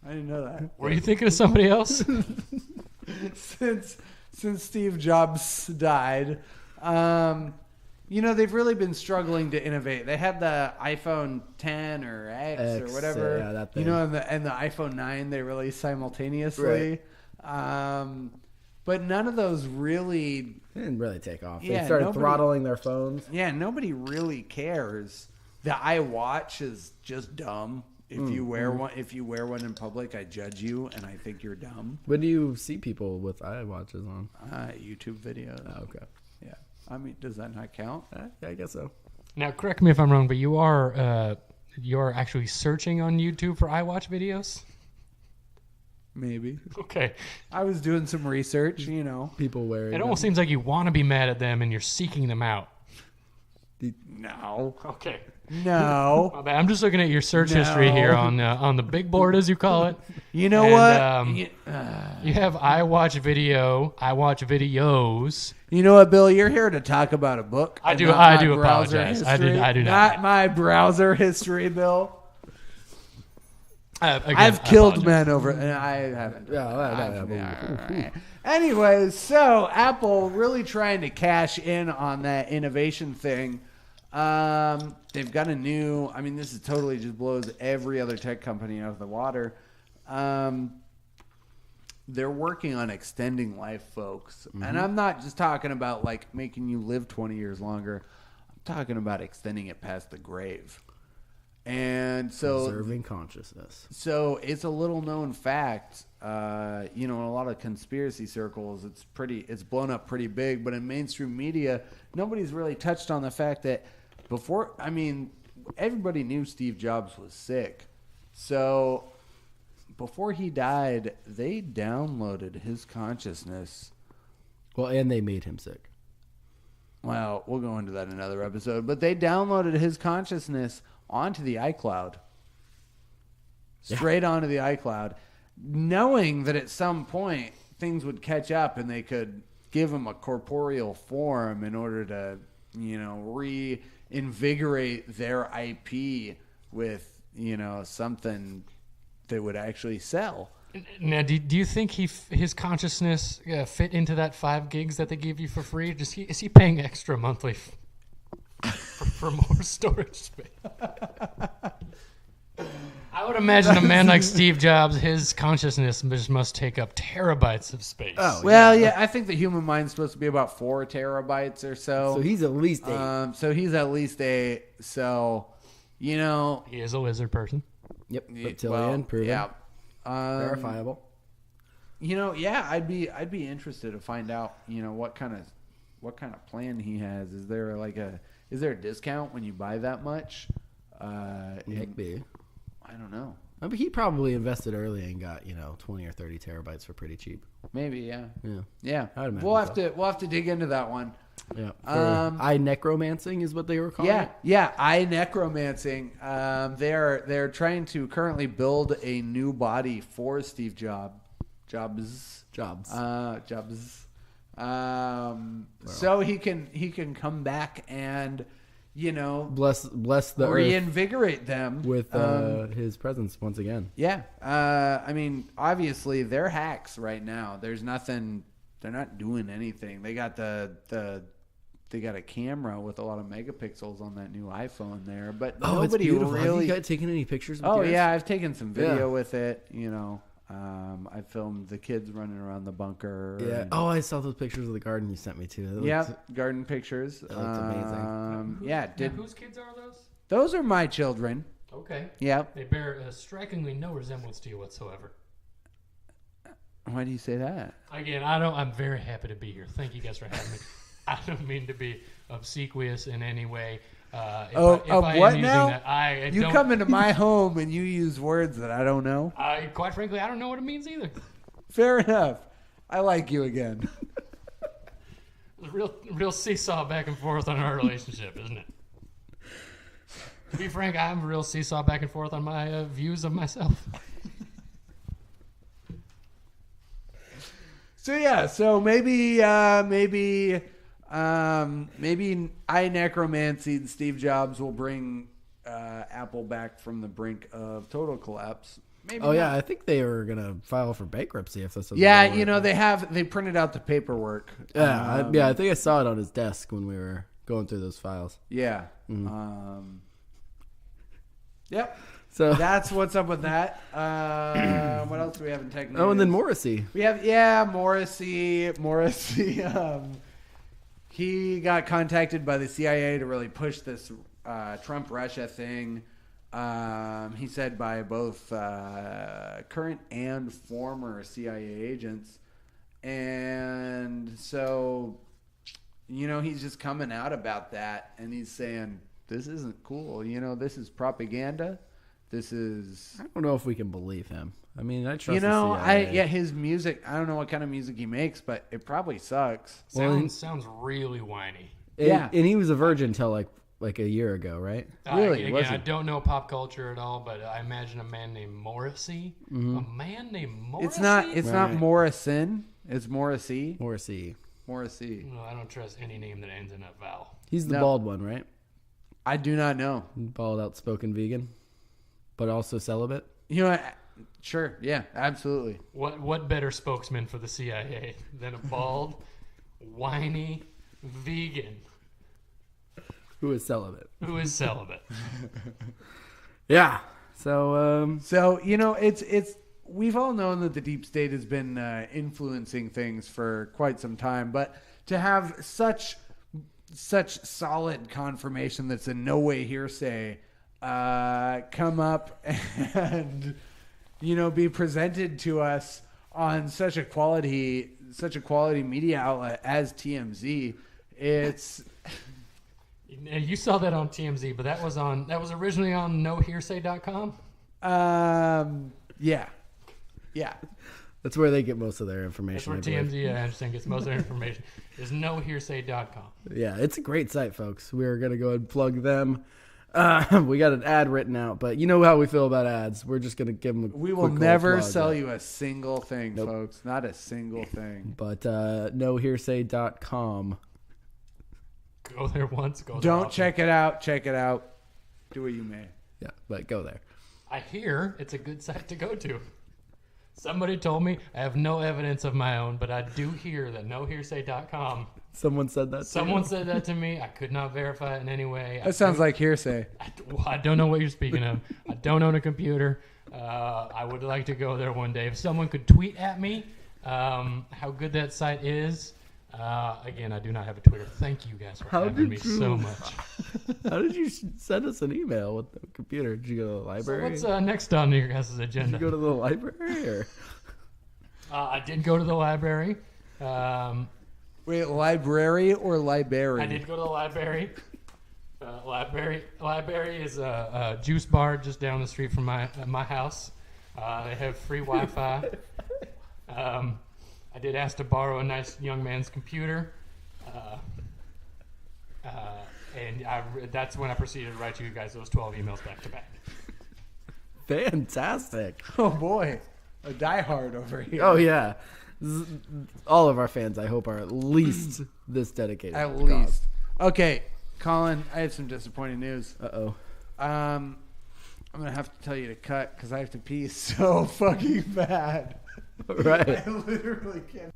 I didn't know that. Were you thinking of somebody else? Since Steve Jobs died, they've really been struggling to innovate. They had the iPhone 10 or X or whatever, yeah, that thing. and the iPhone 9 they released simultaneously. But none of those really They didn't really take off. Yeah, They started nobody- throttling their phones. Yeah, nobody really cares. The iWatch is just dumb. If you wear one in public, I judge you, and I think you're dumb. When do you see people with iWatches on? YouTube videos. Oh, okay. Yeah. I mean, does that not count? Yeah, I guess so. Now, correct me if I'm wrong, but you are actually searching on YouTube for iWatch videos? Maybe. Okay. I was doing some research, People wearing. It almost seems like you want to be mad at them and you're seeking them out. No. Okay. No. My bad. I'm just looking at your search history here on the big board, as you call it. You know And, what? You have iWatch videos. You know what, Bill? You're here to talk about a book. I and do not my apologize. browser I do history. not. Not my browser history, Bill. Again, I've I killed apologize. men over, and I haven't. Yeah. Anyways, so Apple really trying to cash in on that innovation thing. They've got a new. I mean, this is totally just blows every other tech company out of the water. They're working on extending life, folks, and I'm not just talking about like making you live 20 years longer. I'm talking about extending it past the grave. And so Preserving consciousness. So it's a little known fact, in a lot of conspiracy circles, it's blown up pretty big, but in mainstream media, nobody's really touched on the fact that everybody knew Steve Jobs was sick. So before he died, they downloaded his consciousness. Well, and they made him sick. Well, we'll go into that in another episode, but they downloaded his consciousness onto the iCloud. Straight onto the iCloud, knowing that at some point things would catch up and they could give him a corporeal form in order to, reinvigorate their IP with, something that would actually sell. Now, do you think his consciousness fit into that 5 gigs that they give you for free? Is he paying extra monthly for more storage space? I would imagine a man like Steve Jobs, his consciousness just must take up terabytes of space. Oh, Well, yeah, I think the human mind's supposed to be about 4 terabytes or so. So he's at least 8. So he's at least 8. So, He is a lizard person. Yep. Reptilian, proven. Yeah. Verifiable. I'd be interested to find out, what kind of plan he has. Is there a discount when you buy that much? Maybe. I don't know. I mean, he probably invested early and got 20 or 30 terabytes for pretty cheap. Maybe, yeah. Yeah. I'd imagine We'll have to dig into that one. Yeah. Eye necromancing is what they were calling it. Yeah, eye necromancing. They're trying to currently build a new body for Steve Jobs. So he can come back and, bless the earth reinvigorate them with his presence once again. Yeah. I mean, obviously they're hacks right now. There's nothing. They're not doing anything. They got they got a camera with a lot of megapixels on that new iPhone there, but It's nobody beautiful. really. Have you taken any pictures? With Oh yours? yeah, I've taken some video with it. I filmed the kids running around the bunker. Yeah. and- Oh, I saw those pictures of the garden you sent me to. Yeah, garden pictures. That looked amazing. Yeah, Now, whose kids are those? those are my children. Okay. Yeah. They bear strikingly no resemblance to you whatsoever. Why do you say that? Again, I'm very happy to be here. Thank you guys for having me. I don't mean to be obsequious in any way. If I am what using now? that, You don't, come into my home and you use words that I don't know. Quite frankly, I don't know what it means either. Fair enough. I like you again. It's a real seesaw back and forth on our relationship, isn't it? To be frank, I'm a real seesaw back and forth on my views of myself. So maybe I necromancy and Steve Jobs will bring Apple back from the brink of total collapse. Maybe Oh yeah, not. I think they were gonna file for bankruptcy if this. Yeah, they printed out the paperwork. Yeah, I think I saw it on his desk when we were going through those files. Yeah. Mm-hmm. Yep. So That's what's up with that. What else do we have in tech news? and then Morrissey. We have Morrissey. He got contacted by the CIA to really push this Trump Russia thing. He said by both current and former CIA agents, and so he's just coming out about that, and he's saying this isn't cool. This is propaganda. This is. I don't know if we can believe him. I mean, I trust the CIA. His music. I don't know what kind of music he makes, but it probably sucks. Sounds really whiny. And he was a virgin till like a year ago, right? Really? Again, Was he? I don't know pop culture at all, but I imagine a man named Morrissey. Mm-hmm. A man named Morrissey? It's not Morrison. It's Morrissey. Morrissey. No, I don't trust any name that ends in a vowel. He's the No. bald one, right? I do not know. Bald, outspoken vegan, but also celibate. Sure. Yeah, absolutely. What better spokesman for the CIA than a bald, whiny vegan Who is celibate? who is celibate? Yeah. So So it's we've all known that the deep state has been influencing things for quite some time, but to have such solid confirmation that's in no way hearsay come up and be presented to us on such a quality media outlet as TMZ, it's. You saw that on TMZ, but that was originally on nohearsay.com. Yeah. that's where they get most of their That's information. where I believe. TMZ, I understand, gets most of their information. Is nohearsay.com. Yeah, it's a great site, folks. We're gonna go ahead and plug them. We got an ad written out, but you know how we feel about ads. We're just gonna give them. We will never sell you a single thing, folks. Not a single thing. But nohearsay.com. Go there once, go there Don't often. check it out. Check it out. Do what you may. Yeah, but go there. I hear it's a good site to go to. Somebody told me, I have no evidence of my own, but I do hear that nohearsay.com. Someone said that. Someone said that to me. I could not verify it in any way. That sounds like hearsay. I don't know what you're speaking of. I don't own a computer. I would like to go there one day. If someone could tweet at me how good that site is. Again, I do not have a Twitter. Thank you guys for having me so much. How did you send us an email with the computer? Did you go to the So library? what's next on your guys' Did agenda? you go to the library? Or? I did go to the library. Wait, library or library? I did go to the library. Library is a juice bar just down the street from my house. They have free Wi-Fi. I did ask to borrow a nice young man's computer, and that's when I proceeded to write you guys those 12 emails back to back. Fantastic. Oh boy, a diehard over here. Oh yeah. All of our fans, I hope, are at least this dedicated. At to the cause. least. Okay, Colin, I have some disappointing news. Uh-oh. I'm going to have to tell you to cut because I have to pee so fucking bad. Right. I literally can't.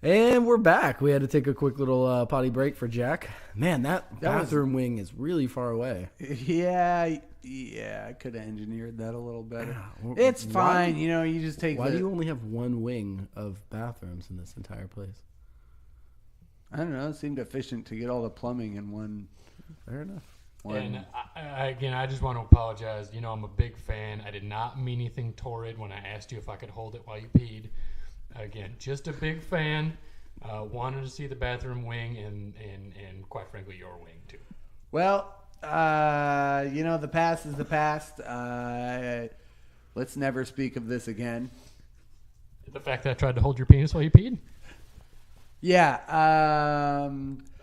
And we're back. We had to take a quick little potty break for Jack. Man, that was- bathroom wing is really far away. Yeah, I could have engineered that a little better. Yeah, It's why- fine. You know, you just take Why the... do you only have one wing of bathrooms in this entire place? I don't know. It seemed efficient to get all the plumbing in one. Fair enough. And I just want to apologize. You know, I'm a big fan. I did not mean anything torrid when I asked you if I could hold it while you peed. Again, just a big fan. Wanted to see the bathroom wing and quite frankly, your wing too. Well, you know, the past is the past. Let's never speak of this again. The fact that I tried to hold your penis while you peed? Yeah,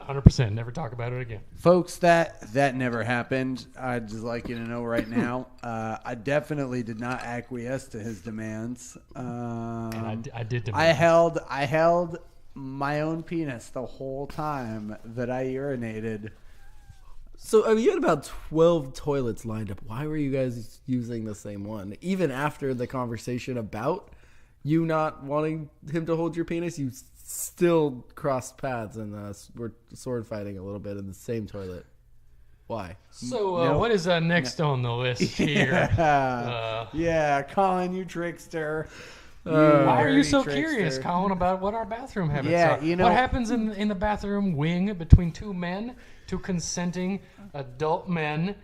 100%. Never talk about it again. folks, that never happened. I'd just like you to know right now. I definitely did not acquiesce to his demands. And I did demand. I held my own penis the whole time that I urinated. So, I mean, you had about 12 toilets lined up. Why were you guys using the same one? Even after the conversation about you not wanting him to hold your penis, you still crossed paths and were sword fighting a little bit in the same toilet. Why? So, No. what is next on the list here? Yeah, Colin, you trickster. Why are you dirty so trickster. curious, Colin, about what our bathroom habits Yeah, are? you know- what happens in the bathroom wing between two men, two consenting adult men,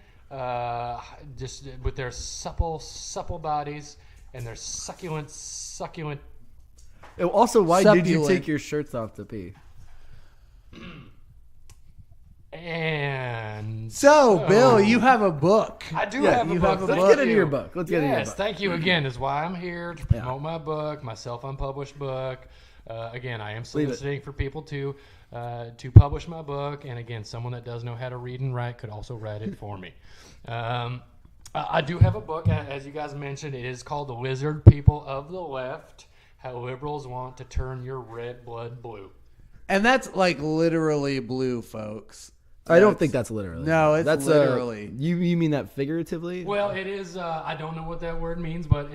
just with their supple bodies and their succulent. Also, why did you Succulent. take your shirts off to pee? And So, Bill, you have a book. I do Yeah, have a you book. have a Thank book. Let's get into you. your book. Let's get into your Yes, book. thank you again. Is why I'm here to promote my book, my self-unpublished book. Again, I am soliciting for people to publish my book, and again, someone that does know how to read and write could also write it for me. I do have a book, as you guys mentioned. It is called "The Lizard People of the Left: How Liberals Want to Turn Your Red Blood Blue." And that's like literally blue, folks. I don't think that's literally. No, it's that's literally. You mean that figuratively? Well, it is. I don't know what that word means, but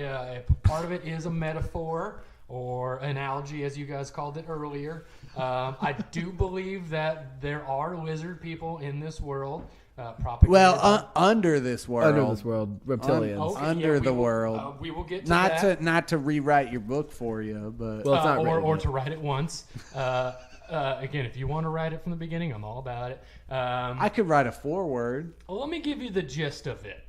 part of it is a metaphor or analogy, as you guys called it earlier. I do believe that there are lizard people in this world. Propagated Well, under this world. Under this world, reptilians. Okay, under we the will- world. we will get to Not that. not to rewrite your book for you, but Well, it's not or written yet. to write it once. Again, if you want to write it from the beginning, I'm all about it. I could write a foreword. Well, let me give you the gist of it.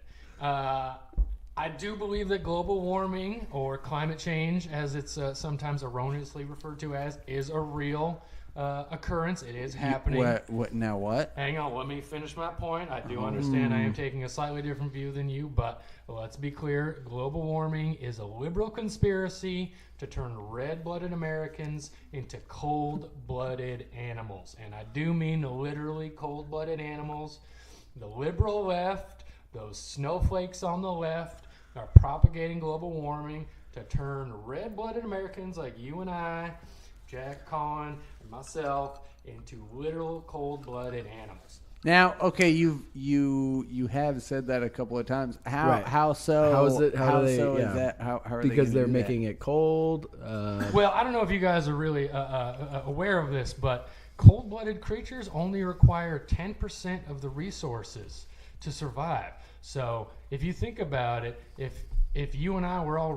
I do believe that global warming, or climate change, as it's sometimes erroneously referred to as, is a real occurrence. It is happening. What now? What? Hang on, let me finish my point. I do understand I am taking a slightly different view than you, but let's be clear. Global warming is a liberal conspiracy to turn red-blooded Americans into cold-blooded animals. And I do mean literally cold-blooded animals. The liberal left, those snowflakes on the left, are propagating global warming to turn red-blooded Americans like you and I, Jack, Colin, and myself, into literal cold-blooded animals. Now, okay, you have said that a couple of times. How Right. how so? How is it? How do they? so Yeah. is that? How are Because they they're gonna do making it cold. Well, I don't know if you guys are really aware of this, but cold-blooded creatures only require 10% of the resources to survive. So if you think about it, if you and I were all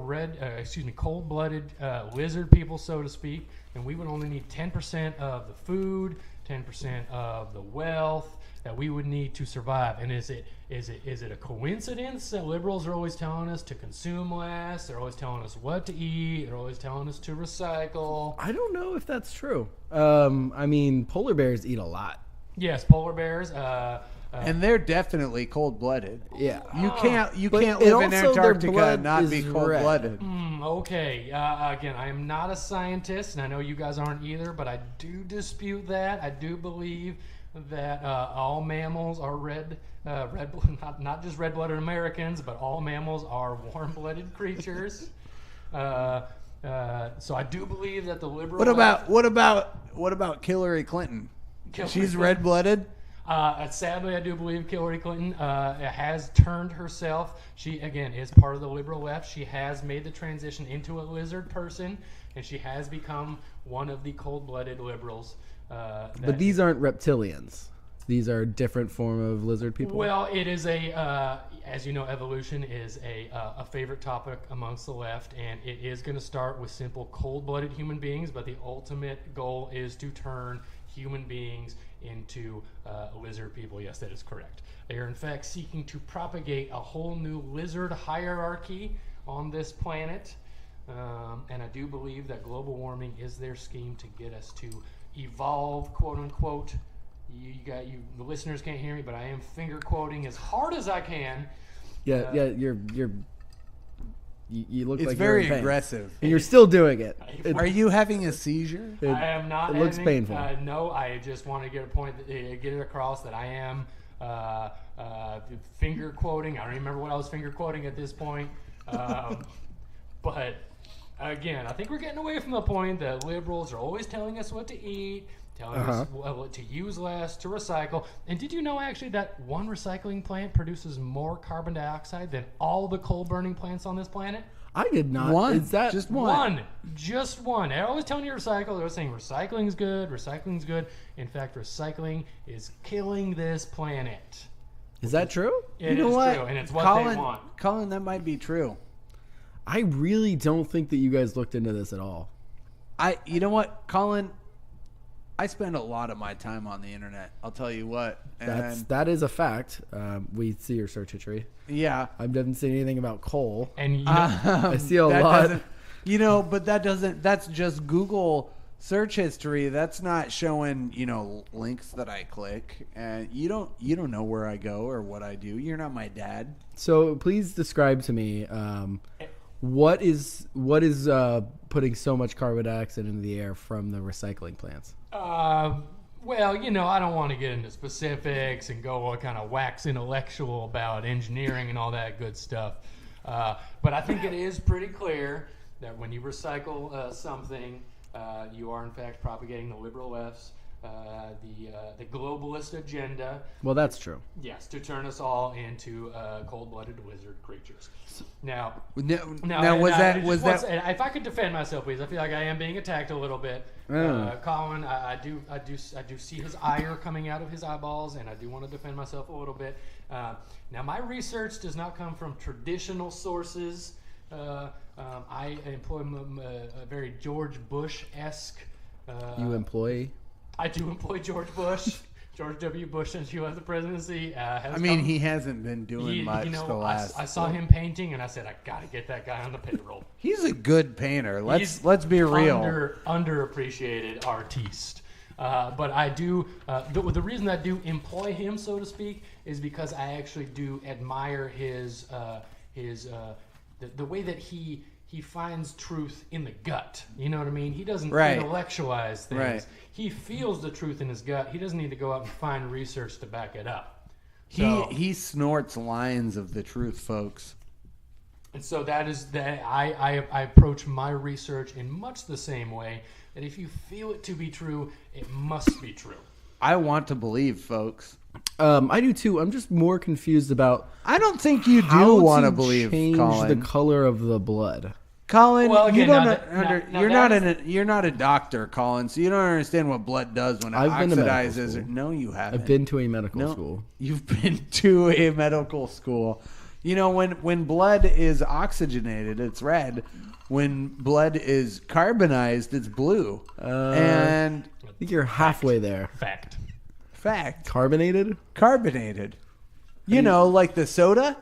cold-blooded lizard people, so to speak, and we would only need 10% of the food, 10% of the wealth that we would need to survive. And is it a coincidence that liberals are always telling us to consume less? They're always telling us what to eat. They're always telling us to recycle. I don't know if that's true. I mean, polar bears eat a lot. Yes, polar bears. And they're definitely cold-blooded. Yeah. You can't But live it in also, their Antarctica blood and not is be red. cold-blooded. Okay. Again, I am not a scientist, and I know you guys aren't either, but I do dispute that. I do believe that all mammals are not just red-blooded Americans, but all mammals are warm-blooded creatures. So I do believe that the liberal. What about Hillary Clinton? She's red-blooded. Sadly, I do believe Hillary Clinton has turned herself. She, again, is part of the liberal left. She has made the transition into a lizard person, and she has become one of the cold-blooded liberals. But these aren't reptilians. These are a different form of lizard people. Well, it is as you know, evolution is a favorite topic amongst the left, and it is going to start with simple cold-blooded human beings, but the ultimate goal is to turn human beings into lizard people. Yes, that is correct. They are in fact seeking to propagate a whole new lizard hierarchy on this planet, and I do believe that global warming is their scheme to get us to evolve, quote unquote. The listeners can't hear me, but I am finger quoting as hard as I can. Yeah, you look It's like very you're in pain. aggressive. And you're still doing it. Are you having a seizure? I am not. It looks having, painful. No, I just want to get it across that I am finger quoting. I don't even remember what I was finger quoting at this point. But again, I think we're getting away from the point that liberals are always telling us what to eat, telling us what to use less, to recycle. And did you know actually that one recycling plant produces more carbon dioxide than all the coal burning plants on this planet? I did not. One. Is that Just one. Just one. They're always telling you recycle. They're always saying recycling's good, recycling's good. In fact, recycling is killing this planet. Is that true? It You know is what? true, and it's what Colin, they want. Colin, that might be true. I really don't think that you guys looked into this at all. You know what, Colin? I spend a lot of my time on the internet. I'll tell you what. And That is a fact. We see your search history. yeah. I didn't see anything about coal. And you know, I see a That lot. doesn't- but that's just Google search history. That's not showing, links that I click. And you don't know where I go or what I do. You're not my dad. So please describe to me what is putting so much carbon dioxide into the air from the recycling plants. well, I don't want to get into specifics and go all kind of wax intellectual about engineering and all that good stuff. But I think it is pretty clear that when you recycle something, you are in fact propagating the liberal left's, the globalist agenda. Well, that's true. Yes, to turn us all into cold-blooded lizard creatures. Now, Now, was that? if I could defend myself, please. I feel like I am being attacked a little bit. Colin, I do see his ire coming out of his eyeballs, and I do want to defend myself a little bit. Now, my research does not come from traditional sources. I employ a very George Bush-esque. You employ. I do employ George Bush. George W. Bush, since he left the presidency, he hasn't been doing much the last. I saw him painting, and I said, I got to get that guy on the payroll. He's a good painter. Let's be real. Underappreciated artiste. But I do. The reason I do employ him, so to speak, is because I actually do admire his the way that he finds truth in the gut. You know what I mean? He doesn't intellectualize things. Right. He feels the truth in his gut. He doesn't need to go out and find research to back it up. He snorts lines of the truth, folks. And so that is that. I approach my research in much the same way. That if you feel it to be true, it must be true. I want to believe, folks. I do too. I'm just more confused about. I don't think you how do want to to believe, change Colin. the color of the blood. Colin, Well, you again, don't. You're not a doctor, Colin. So you don't understand what blood does when it I've been to medical oxidizes. school. No, you haven't. I've been to a medical No, school. You've been to a medical school. When blood is oxygenated, it's red. When blood is carbonized, it's blue. And I think you're halfway there. Fact. Carbonated? Carbonated. Like the soda.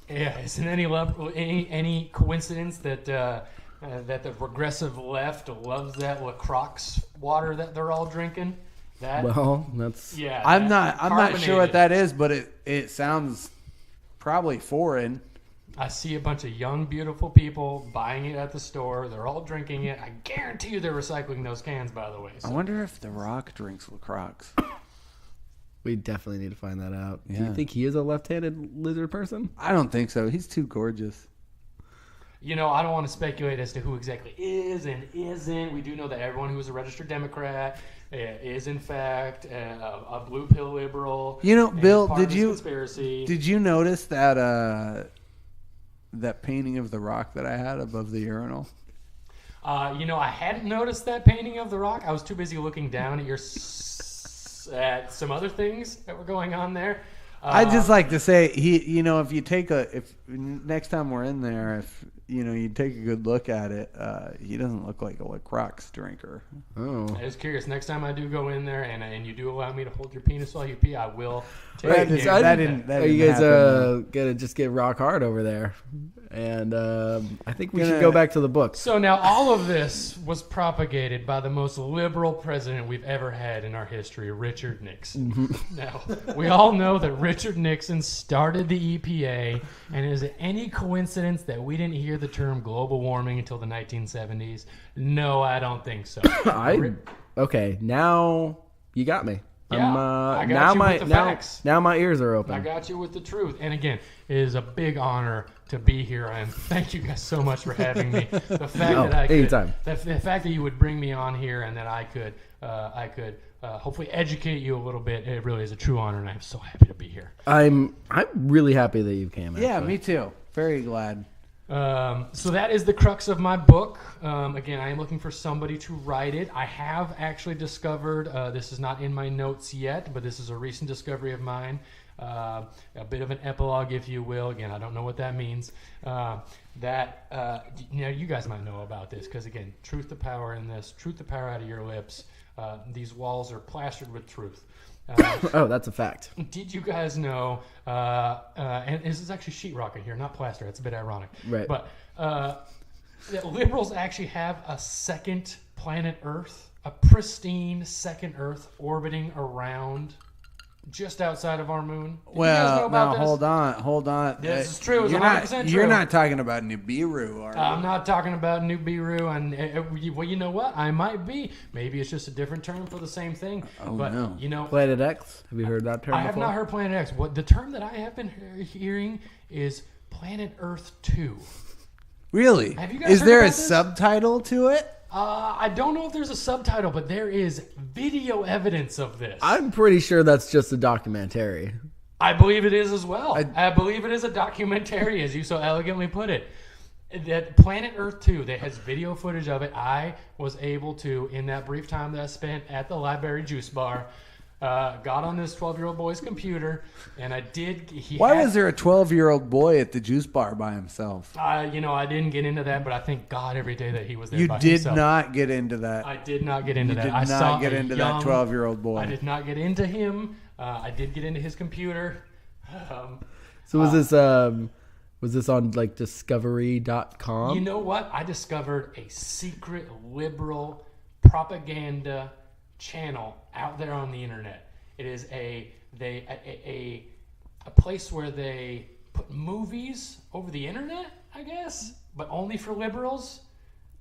Yeah, isn't any coincidence that that the progressive left loves that LaCroix water that they're all drinking? Well, that's. Yeah, I'm not sure what carbonated. that is, but it sounds probably foreign. I see a bunch of young, beautiful people buying it at the store. They're all drinking it. I guarantee you they're recycling those cans, by the way. I wonder if The Rock drinks LaCroix. We definitely need to find that out. Do Yeah. you think he is a left-handed lizard person? I don't think so. He's too gorgeous. You know, I don't want to speculate as to who exactly is and isn't. We do know that everyone who is a registered Democrat is, in fact, a blue pill liberal. You know, Bill, part of did this you conspiracy. did you notice that that painting of the Rock that I had above the urinal? You know, I hadn't noticed that painting of the Rock. I was too busy looking down at at some other things that were going on there. I'd just like to say, if you take if next time we're in there, if you take a good look at it, he doesn't look like a LaCroix drinker. Oh. I was curious. Next time I do go in there and you do allow me to hold your penis while you pee, I will take That you. didn't- that didn't you guys happen, gotta just get rock hard over there, and I think we should go back to the books. So now all of this was propagated by the most liberal president we've ever had in our history, Richard Nixon. Now, we all know that Richard Nixon started the EPA, and is it any coincidence that we didn't hear the term global warming until the 1970s? No, I don't think so. Okay, now you got me. Yeah, I got you with the facts. Now my ears are open. I got you with the truth. And again, it is a big honor to be here, and thank you guys so much for having me. The fact that I could, anytime. the fact that you would bring me on here and that I could hopefully educate you a little bit, it really is a true honor, and I'm so happy to be here. I'm really happy that you came. Yeah, actually. me too. Very glad. So that is the crux of my book. Again, I am looking for somebody to write it. I have actually discovered, this is not in my notes yet, but this is a recent discovery of mine, a bit of an epilogue, if you will. Again, I don't know what that means. You guys might know about this, because again, truth to power in this, truth to power out of your lips. These walls are plastered with truth. Oh, that's a fact. Did you guys know, and this is actually sheetrock in here, not plaster. It's a bit ironic. Right. But that liberals actually have a second planet Earth, a pristine second Earth orbiting around just outside of our moon. Did you guys know about this? Hold on. This is true. It's You're 100% not, true. You're not talking about Nibiru, are you? I'm not talking about Nibiru, and well, you know what? I might be. Maybe it's just a different term for the same thing. Oh, but no. you know, Planet X. Have you heard that term I have before? not heard Planet X. What the term that I have been hearing is Planet Earth 2. Really? Have you guys Is heard there about a this? subtitle to it? I don't know if there's a subtitle, but there is video evidence of this. I'm pretty sure that's just a documentary. I believe it is as well. I believe it is a documentary, as you so elegantly put it. That Planet Earth 2, that has video footage of it. I was able to, in that brief time that I spent at the library juice bar, got on this 12-year-old boy's computer, and I did. Why was there a 12-year-old boy at the juice bar by himself? I didn't get into that, but I thank God every day that he was there You by did himself. not get into that. I did not get into You that. did I not saw get a into young, that 12-year-old boy. I did not get into him. I did get into his computer. So was this on like discovery.com? You know what? I discovered a secret liberal propaganda channel out there on the internet. It is a place where they put movies over the internet, I guess, but only for liberals.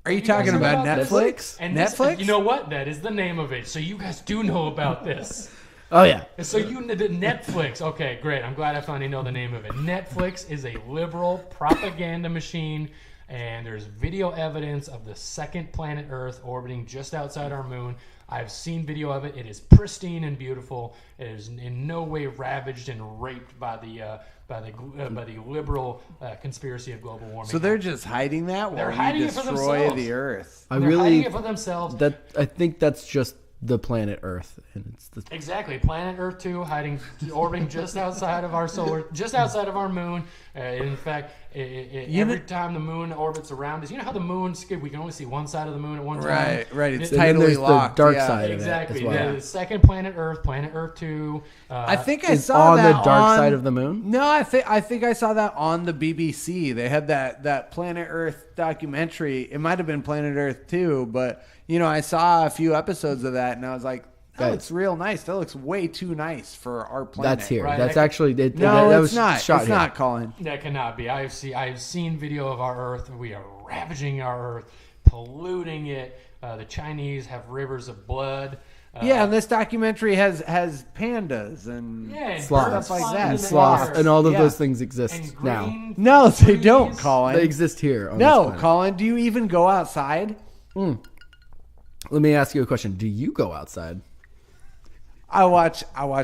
Are you guys talking know about about Netflix? And Netflix? you know what? That is the name of it. So you guys do know about this. Oh yeah. So you know the Netflix. Okay, great. I'm glad I finally know the name of it. Netflix is a liberal propaganda machine, and there's video evidence of the second planet Earth orbiting just outside our moon. I've seen video of it. It is pristine and beautiful. It is in no way ravaged and raped by the liberal conspiracy of global warming. So they're just hiding that They're while hiding you it for destroy themselves. the Earth. I They're really hiding it for themselves. I think that's just the planet Earth, and it's the Exactly, Planet Earth 2 orbiting just outside of our just outside of our moon. In fact, every time the moon orbits around us, you know how the moon, we can only see one side of the moon at one time. Right. It's and then tidally there's locked. the dark yeah. side of Exactly. it as well. The second Planet Earth 2. I think I Is saw on that the dark on- side of the moon. No, I think I saw that on the BBC. They had that Planet Earth documentary. It might have been Planet Earth 2, but I saw a few episodes of that, and I was like, that Guys. looks real nice. That looks way too nice for our planet. That's here. Right, That's I- actually No, that it's was not. shot It's here. not, Colin. That cannot be. I've seen video of our Earth. We are ravaging our Earth, polluting it. The Chinese have rivers of blood. Yeah, and this documentary has pandas and and Sloths. stuff like flying that. in the Sloth, air. and all of Yeah. those things exist And now. green No, they don't, trees. Colin. They exist here. On this No, planet. Colin. Do you even go outside? Let me ask you a question. Do you go outside? I watch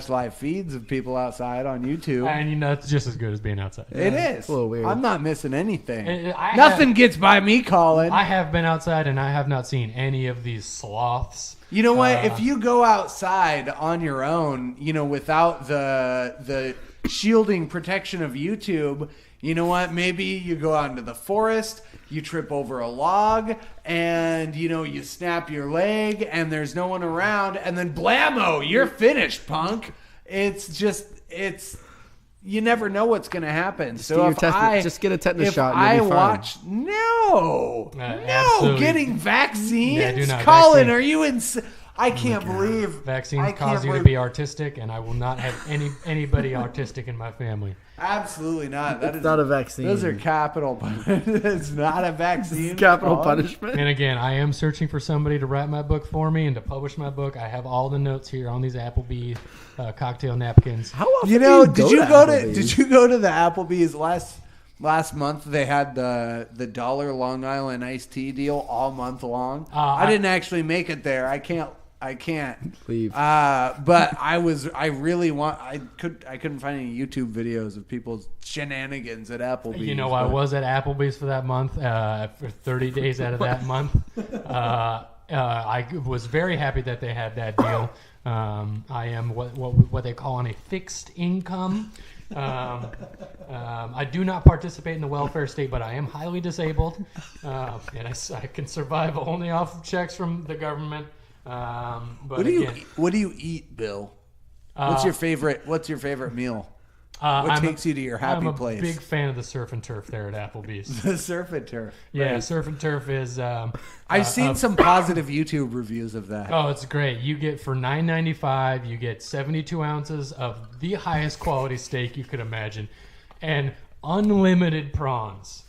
live feeds of people outside on YouTube. And it's just as good as being outside. It is. a little weird. I'm not missing anything. I Nothing have- gets by me, Colin. I have been outside and I have not seen any of these sloths. You know what? If you go outside on your own, without the shielding protection of YouTube, you know what? Maybe you go out into the forest, you trip over a log, and you snap your leg, and there's no one around, and then blammo, you're finished, punk. You never know what's going to happen. So if just get a tetanus if shot and you'll I be fine. watch, no, absolutely. getting vaccines. Yeah, do not. Colin, Vaccine- are you insane? I can't believe Vaccines I cause can't you to believe- be artistic, and I will not have anybody artistic in my family. Absolutely not. That It's is not a vaccine. Those are capital. It's not a vaccine. capital Colin. punishment. And again, I am searching for somebody to write my book for me and to publish my book. I have all the notes here on these Applebee's cocktail napkins. How often You do know, you did you go to Applebee's? did you go to the Applebee's last month? They had the $1 Long Island iced tea deal all month long. I didn't actually make it there. I can't Leave. but I couldn't find any YouTube videos of people's shenanigans at Applebee's. I but- was at Applebee's for that month, for 30 days out of that month. I was very happy that they had that deal. I am what they call on a fixed income. I do not participate in the welfare state, but I am highly disabled, and I can survive only off of checks from the government. But What do you eat, Bill? What's your favorite meal? What takes you to your happy I'm a place? big fan of the surf and turf there at Applebee's. The surf and turf. Yeah, Right. surf and turf is. I've seen some positive YouTube reviews of that. Oh, it's great. You get for $9.95, you get 72 ounces of the highest quality steak you could imagine, and unlimited prawns.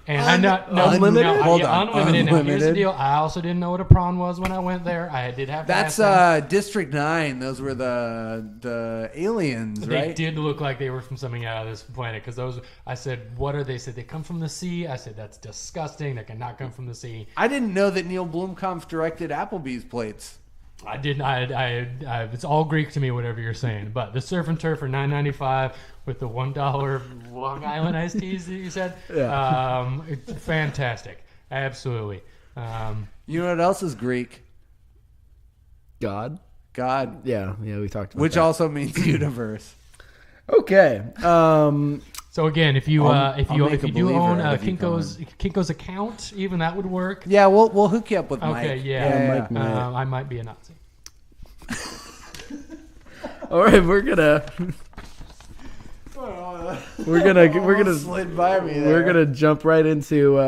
And Unlimited? Hold on. unlimited. Now, here's the Unlimited? deal. I also didn't know what a prawn was when I went there. I did have to That's ask them. District 9. Those were the aliens, They right? did look like they were from something out of this planet because those. I said, "What are they?" Said they come from the sea. I said, "That's disgusting. They cannot come from the sea." I didn't know that Neil Blomkamp directed Applebee's plates. I didn't. I it's all Greek to me, whatever you're saying. But the surf and turf for $9.95 with the $1 Long Island iced teas that you said, it's fantastic, absolutely. You know what else is Greek? God. God, Yeah, we talked about which that. also means universe. Okay. So again, if you I'll if make you a do believer own out of you, Kinko's account, even that would work. Yeah, we'll hook you up with Mike. Okay, yeah, Mike. I might be a Nazi. All right, we're gonna slid by me there. we're gonna jump right into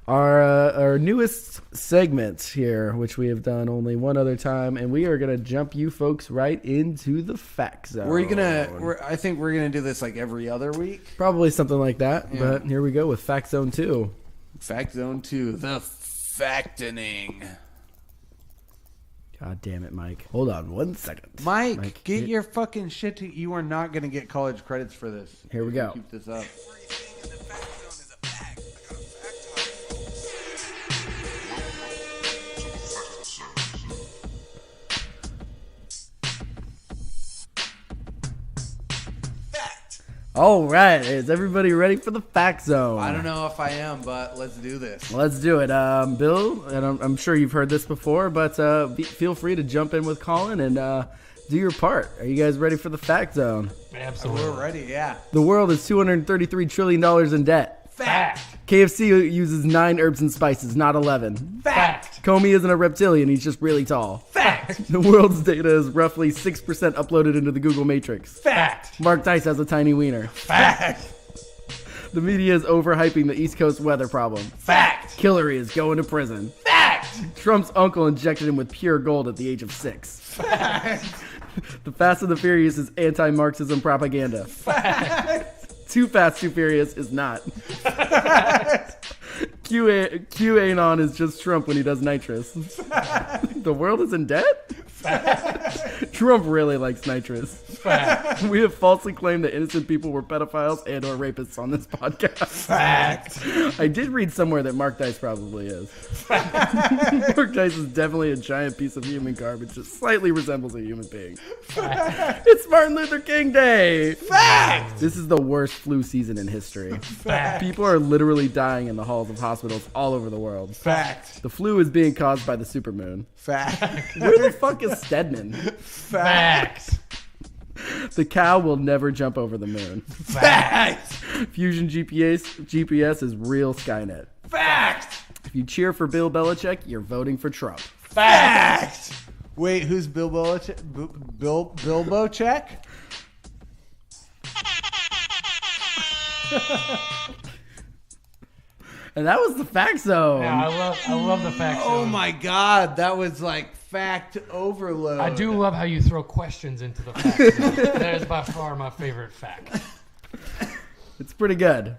our newest segment here, which we have done only one other time, and we are gonna jump you folks right into the fact zone. I think we're gonna do this like every other week. Probably something like that, Yeah. but here we go with Fact Zone 2. Fact Zone 2, the factoning. God damn it, Mike. Hold on 1 second. Mike, get your fucking shit to. You are not gonna get college credits for this. Here we if you go. Keep this up. All right, is everybody ready for the Fact Zone? I don't know if I am, but let's do this. Let's do it. Bill, and I'm sure you've heard this before, but feel free to jump in with Colin and do your part. Are you guys ready for the Fact Zone? Absolutely. We're ready, yeah. The world is $233 trillion in debt. Fact. KFC uses 9 herbs and spices, not 11. Fact. Comey isn't a reptilian, he's just really tall. Fact. The world's data is roughly 6% uploaded into the Google Matrix. Fact. Mark Dice has a tiny wiener. Fact. The media is overhyping the East Coast weather problem. Fact. Hillary is going to prison. Fact. Trump's uncle injected him with pure gold at the age of 6. The Fast and the Furious is anti-Marxism propaganda. Too Fast, Too Furious is not. QAnon is just Trump when he does nitrous. The world is in debt? Trump really likes nitrous. Fact. We have falsely claimed that innocent people were pedophiles and or rapists on this podcast. Fact. I did read somewhere that Mark Dice probably is. Mark Dice is definitely a giant piece of human garbage that slightly resembles a human being. It's Martin Luther King Day. Fact. This is the worst flu season in history. Fact. People are literally dying in the halls of hospitals all over the world. Fact. The flu is being caused by the supermoon. Fact. Where the fuck is Stedman? Fact. The cow will never jump over the moon. Fact. Fusion GPS is real Skynet. Fact. If you cheer for Bill Belichick, you're voting for Trump. Fact. Wait, who's Bill Belichick? Bilbo check? And that was the fact zone. Yeah, I love the fact Oh zone. my God, that was like fact overload. I do love how you throw questions into the fact zone. That is by far my favorite fact. It's pretty good.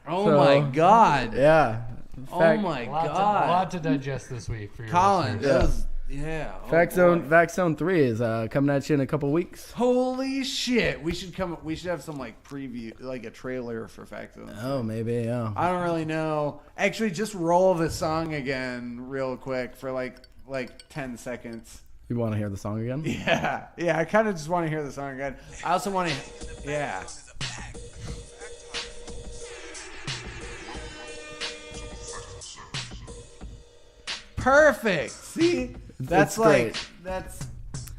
Oh So, my God. Yeah. Oh my A God. lot to digest this week for your Colin, listeners. that was, yeah. Oh Fact boy. Zone 3 is coming at you in a couple weeks. Holy shit. We should have some like preview, like a trailer for Fact Zone. Oh, maybe, yeah. I don't really know. Actually, just roll the song again real quick for like 10 seconds. You want to hear the song again? Yeah. Yeah, I kind of just want to hear the song again. I also want to, yeah. Perfect. See? That's great. that's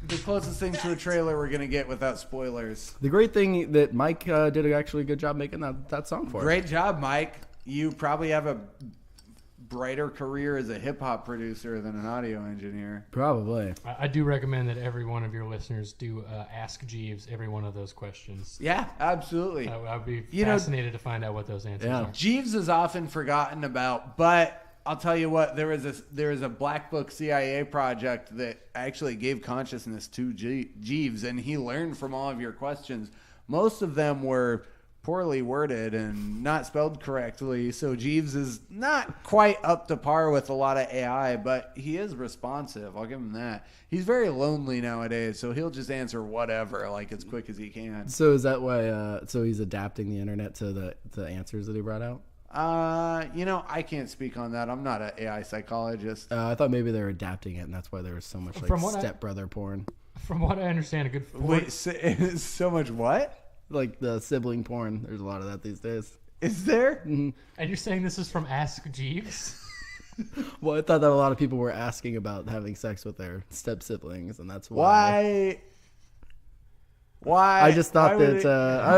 the closest thing to a trailer we're going to get without spoilers. The great thing that Mike did actually a good job making that song for us. Great job, Mike. You probably have a brighter career as a hip hop producer than an audio engineer. Probably. I do recommend that every one of your listeners do ask Jeeves every one of those questions. Yeah, absolutely. I'd be You know- fascinated to find out what those answers Yeah. are. Jeeves is often forgotten about, but I'll tell you what, there was a Black Book CIA project that actually gave consciousness to Jeeves, and he learned from all of your questions. Most of them were poorly worded and not spelled correctly, so Jeeves is not quite up to par with a lot of AI, but he is responsive. I'll give him that. He's very lonely nowadays, so he'll just answer whatever, like as quick as he can. So is that why? So he's adapting the internet to the answers that he brought out. I can't speak on that. I'm not an AI psychologist. I thought maybe they were adapting it, and that's why there was so much like From what stepbrother porn, From what I understand, a good Wait, so much what? like the sibling porn. There's a lot of that these days. Is there? And you're saying this is from Ask Jeeves? Well, I thought that a lot of people were asking about having sex with their step siblings, and that's why. Why? I just thought why would that it-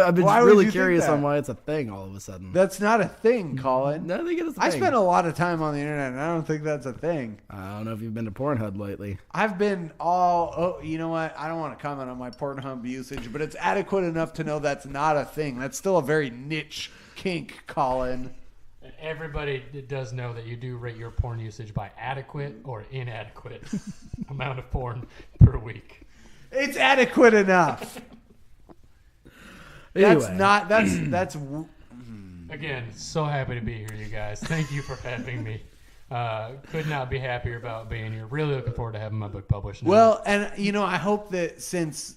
I've been why would really you think curious that? on why it's a thing all of a sudden. That's not a thing, Colin. No, I think it's a I thing. spent a lot of time on the internet, and I don't think that's a thing. I don't know if you've been to Pornhub lately. I've been you know what? I don't want to comment on my Pornhub usage, but it's adequate enough to know that's not a thing. That's still a very niche kink, Colin. And everybody does know that you do rate your porn usage by adequate or inadequate amount of porn per week. It's adequate enough. Anyway. That's Again, so happy to be here, you guys. Thank you for having me. Could not be happier about being here. Really looking forward to having my book published now. well, and I hope that since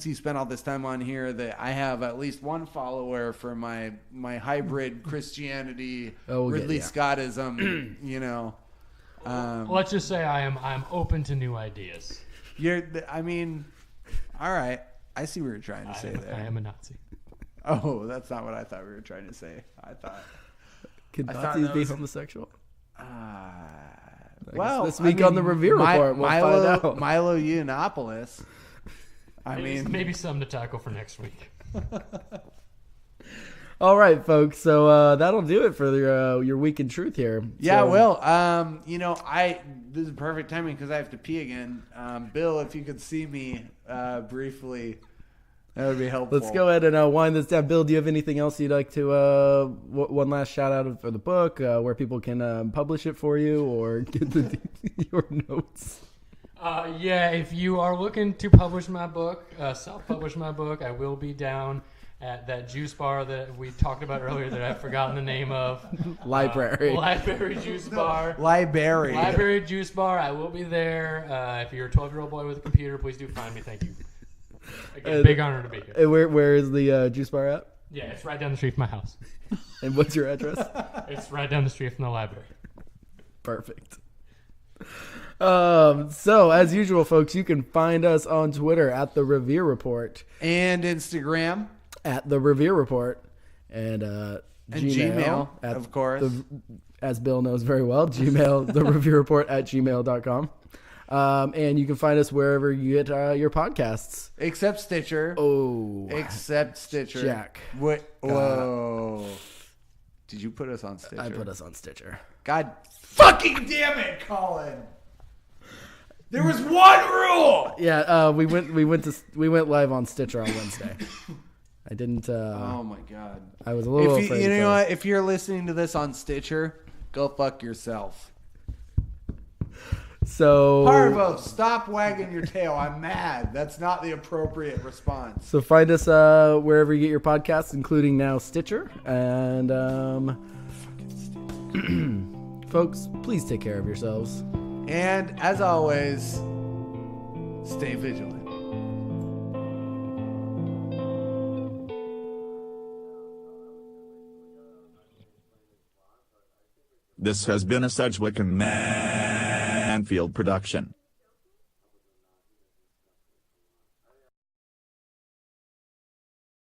you spent all this time on here, that I have at least one follower for my hybrid Christianity, Oh, we'll get- Ridley yeah. Scottism. Let's just say I'm open to new ideas. All right. I see what you're trying to say I there. am a Nazi. Oh, that's not what I thought we were trying to say. I thought. Could I thought Nazis that be was- homosexual? Well, this week on the Revere Report, we'll find out. Milo Yiannopoulos. Maybe something to tackle for next week. All right, folks. So that'll do it for your week in truth here. Yeah, So, well, this is perfect timing because I have to pee again. Bill, if you could see me briefly, that would be helpful. let's go ahead and wind this down. Bill, do you have anything else you'd like to? One last shout out for the book, where people can publish it for you or get your notes. Yeah, if you are looking to publish my book, self-publish my book, I will be down at that juice bar that we talked about earlier that I've forgotten the name of. Library. Library Juice Bar. Library. Library Juice Bar. I will be there. If you're a 12-year-old boy with a computer, please do find me. Thank you. Again, big honor to be here. And where is the juice bar at? Yeah, it's right down the street from my house. And what's your address? It's right down the street from the library. Perfect. So as usual, folks, you can find us on Twitter at the Revere Report And Instagram. at the Revere Report and Gmail, at of course. as Bill knows very well, Gmail, the Revere Report at gmail.com. And you can find us wherever you get your podcasts. Except Stitcher. Oh, Except Stitcher. Jack. What? Whoa. Did you put us on Stitcher? I put us on Stitcher. God fucking damn it, Colin. There was one rule. Yeah, we went live on Stitcher on Wednesday. I didn't. Oh my god. I was a little If afraid. you to know tell what? If you're listening to this on Stitcher, go fuck yourself. So Harvo, stop wagging your tail. I'm mad. That's not the appropriate response. So find us wherever you get your podcasts, including now Stitcher. And folks, please take care of yourselves. And as always, stay vigilant. This has been a Sedgwick and Manfield production.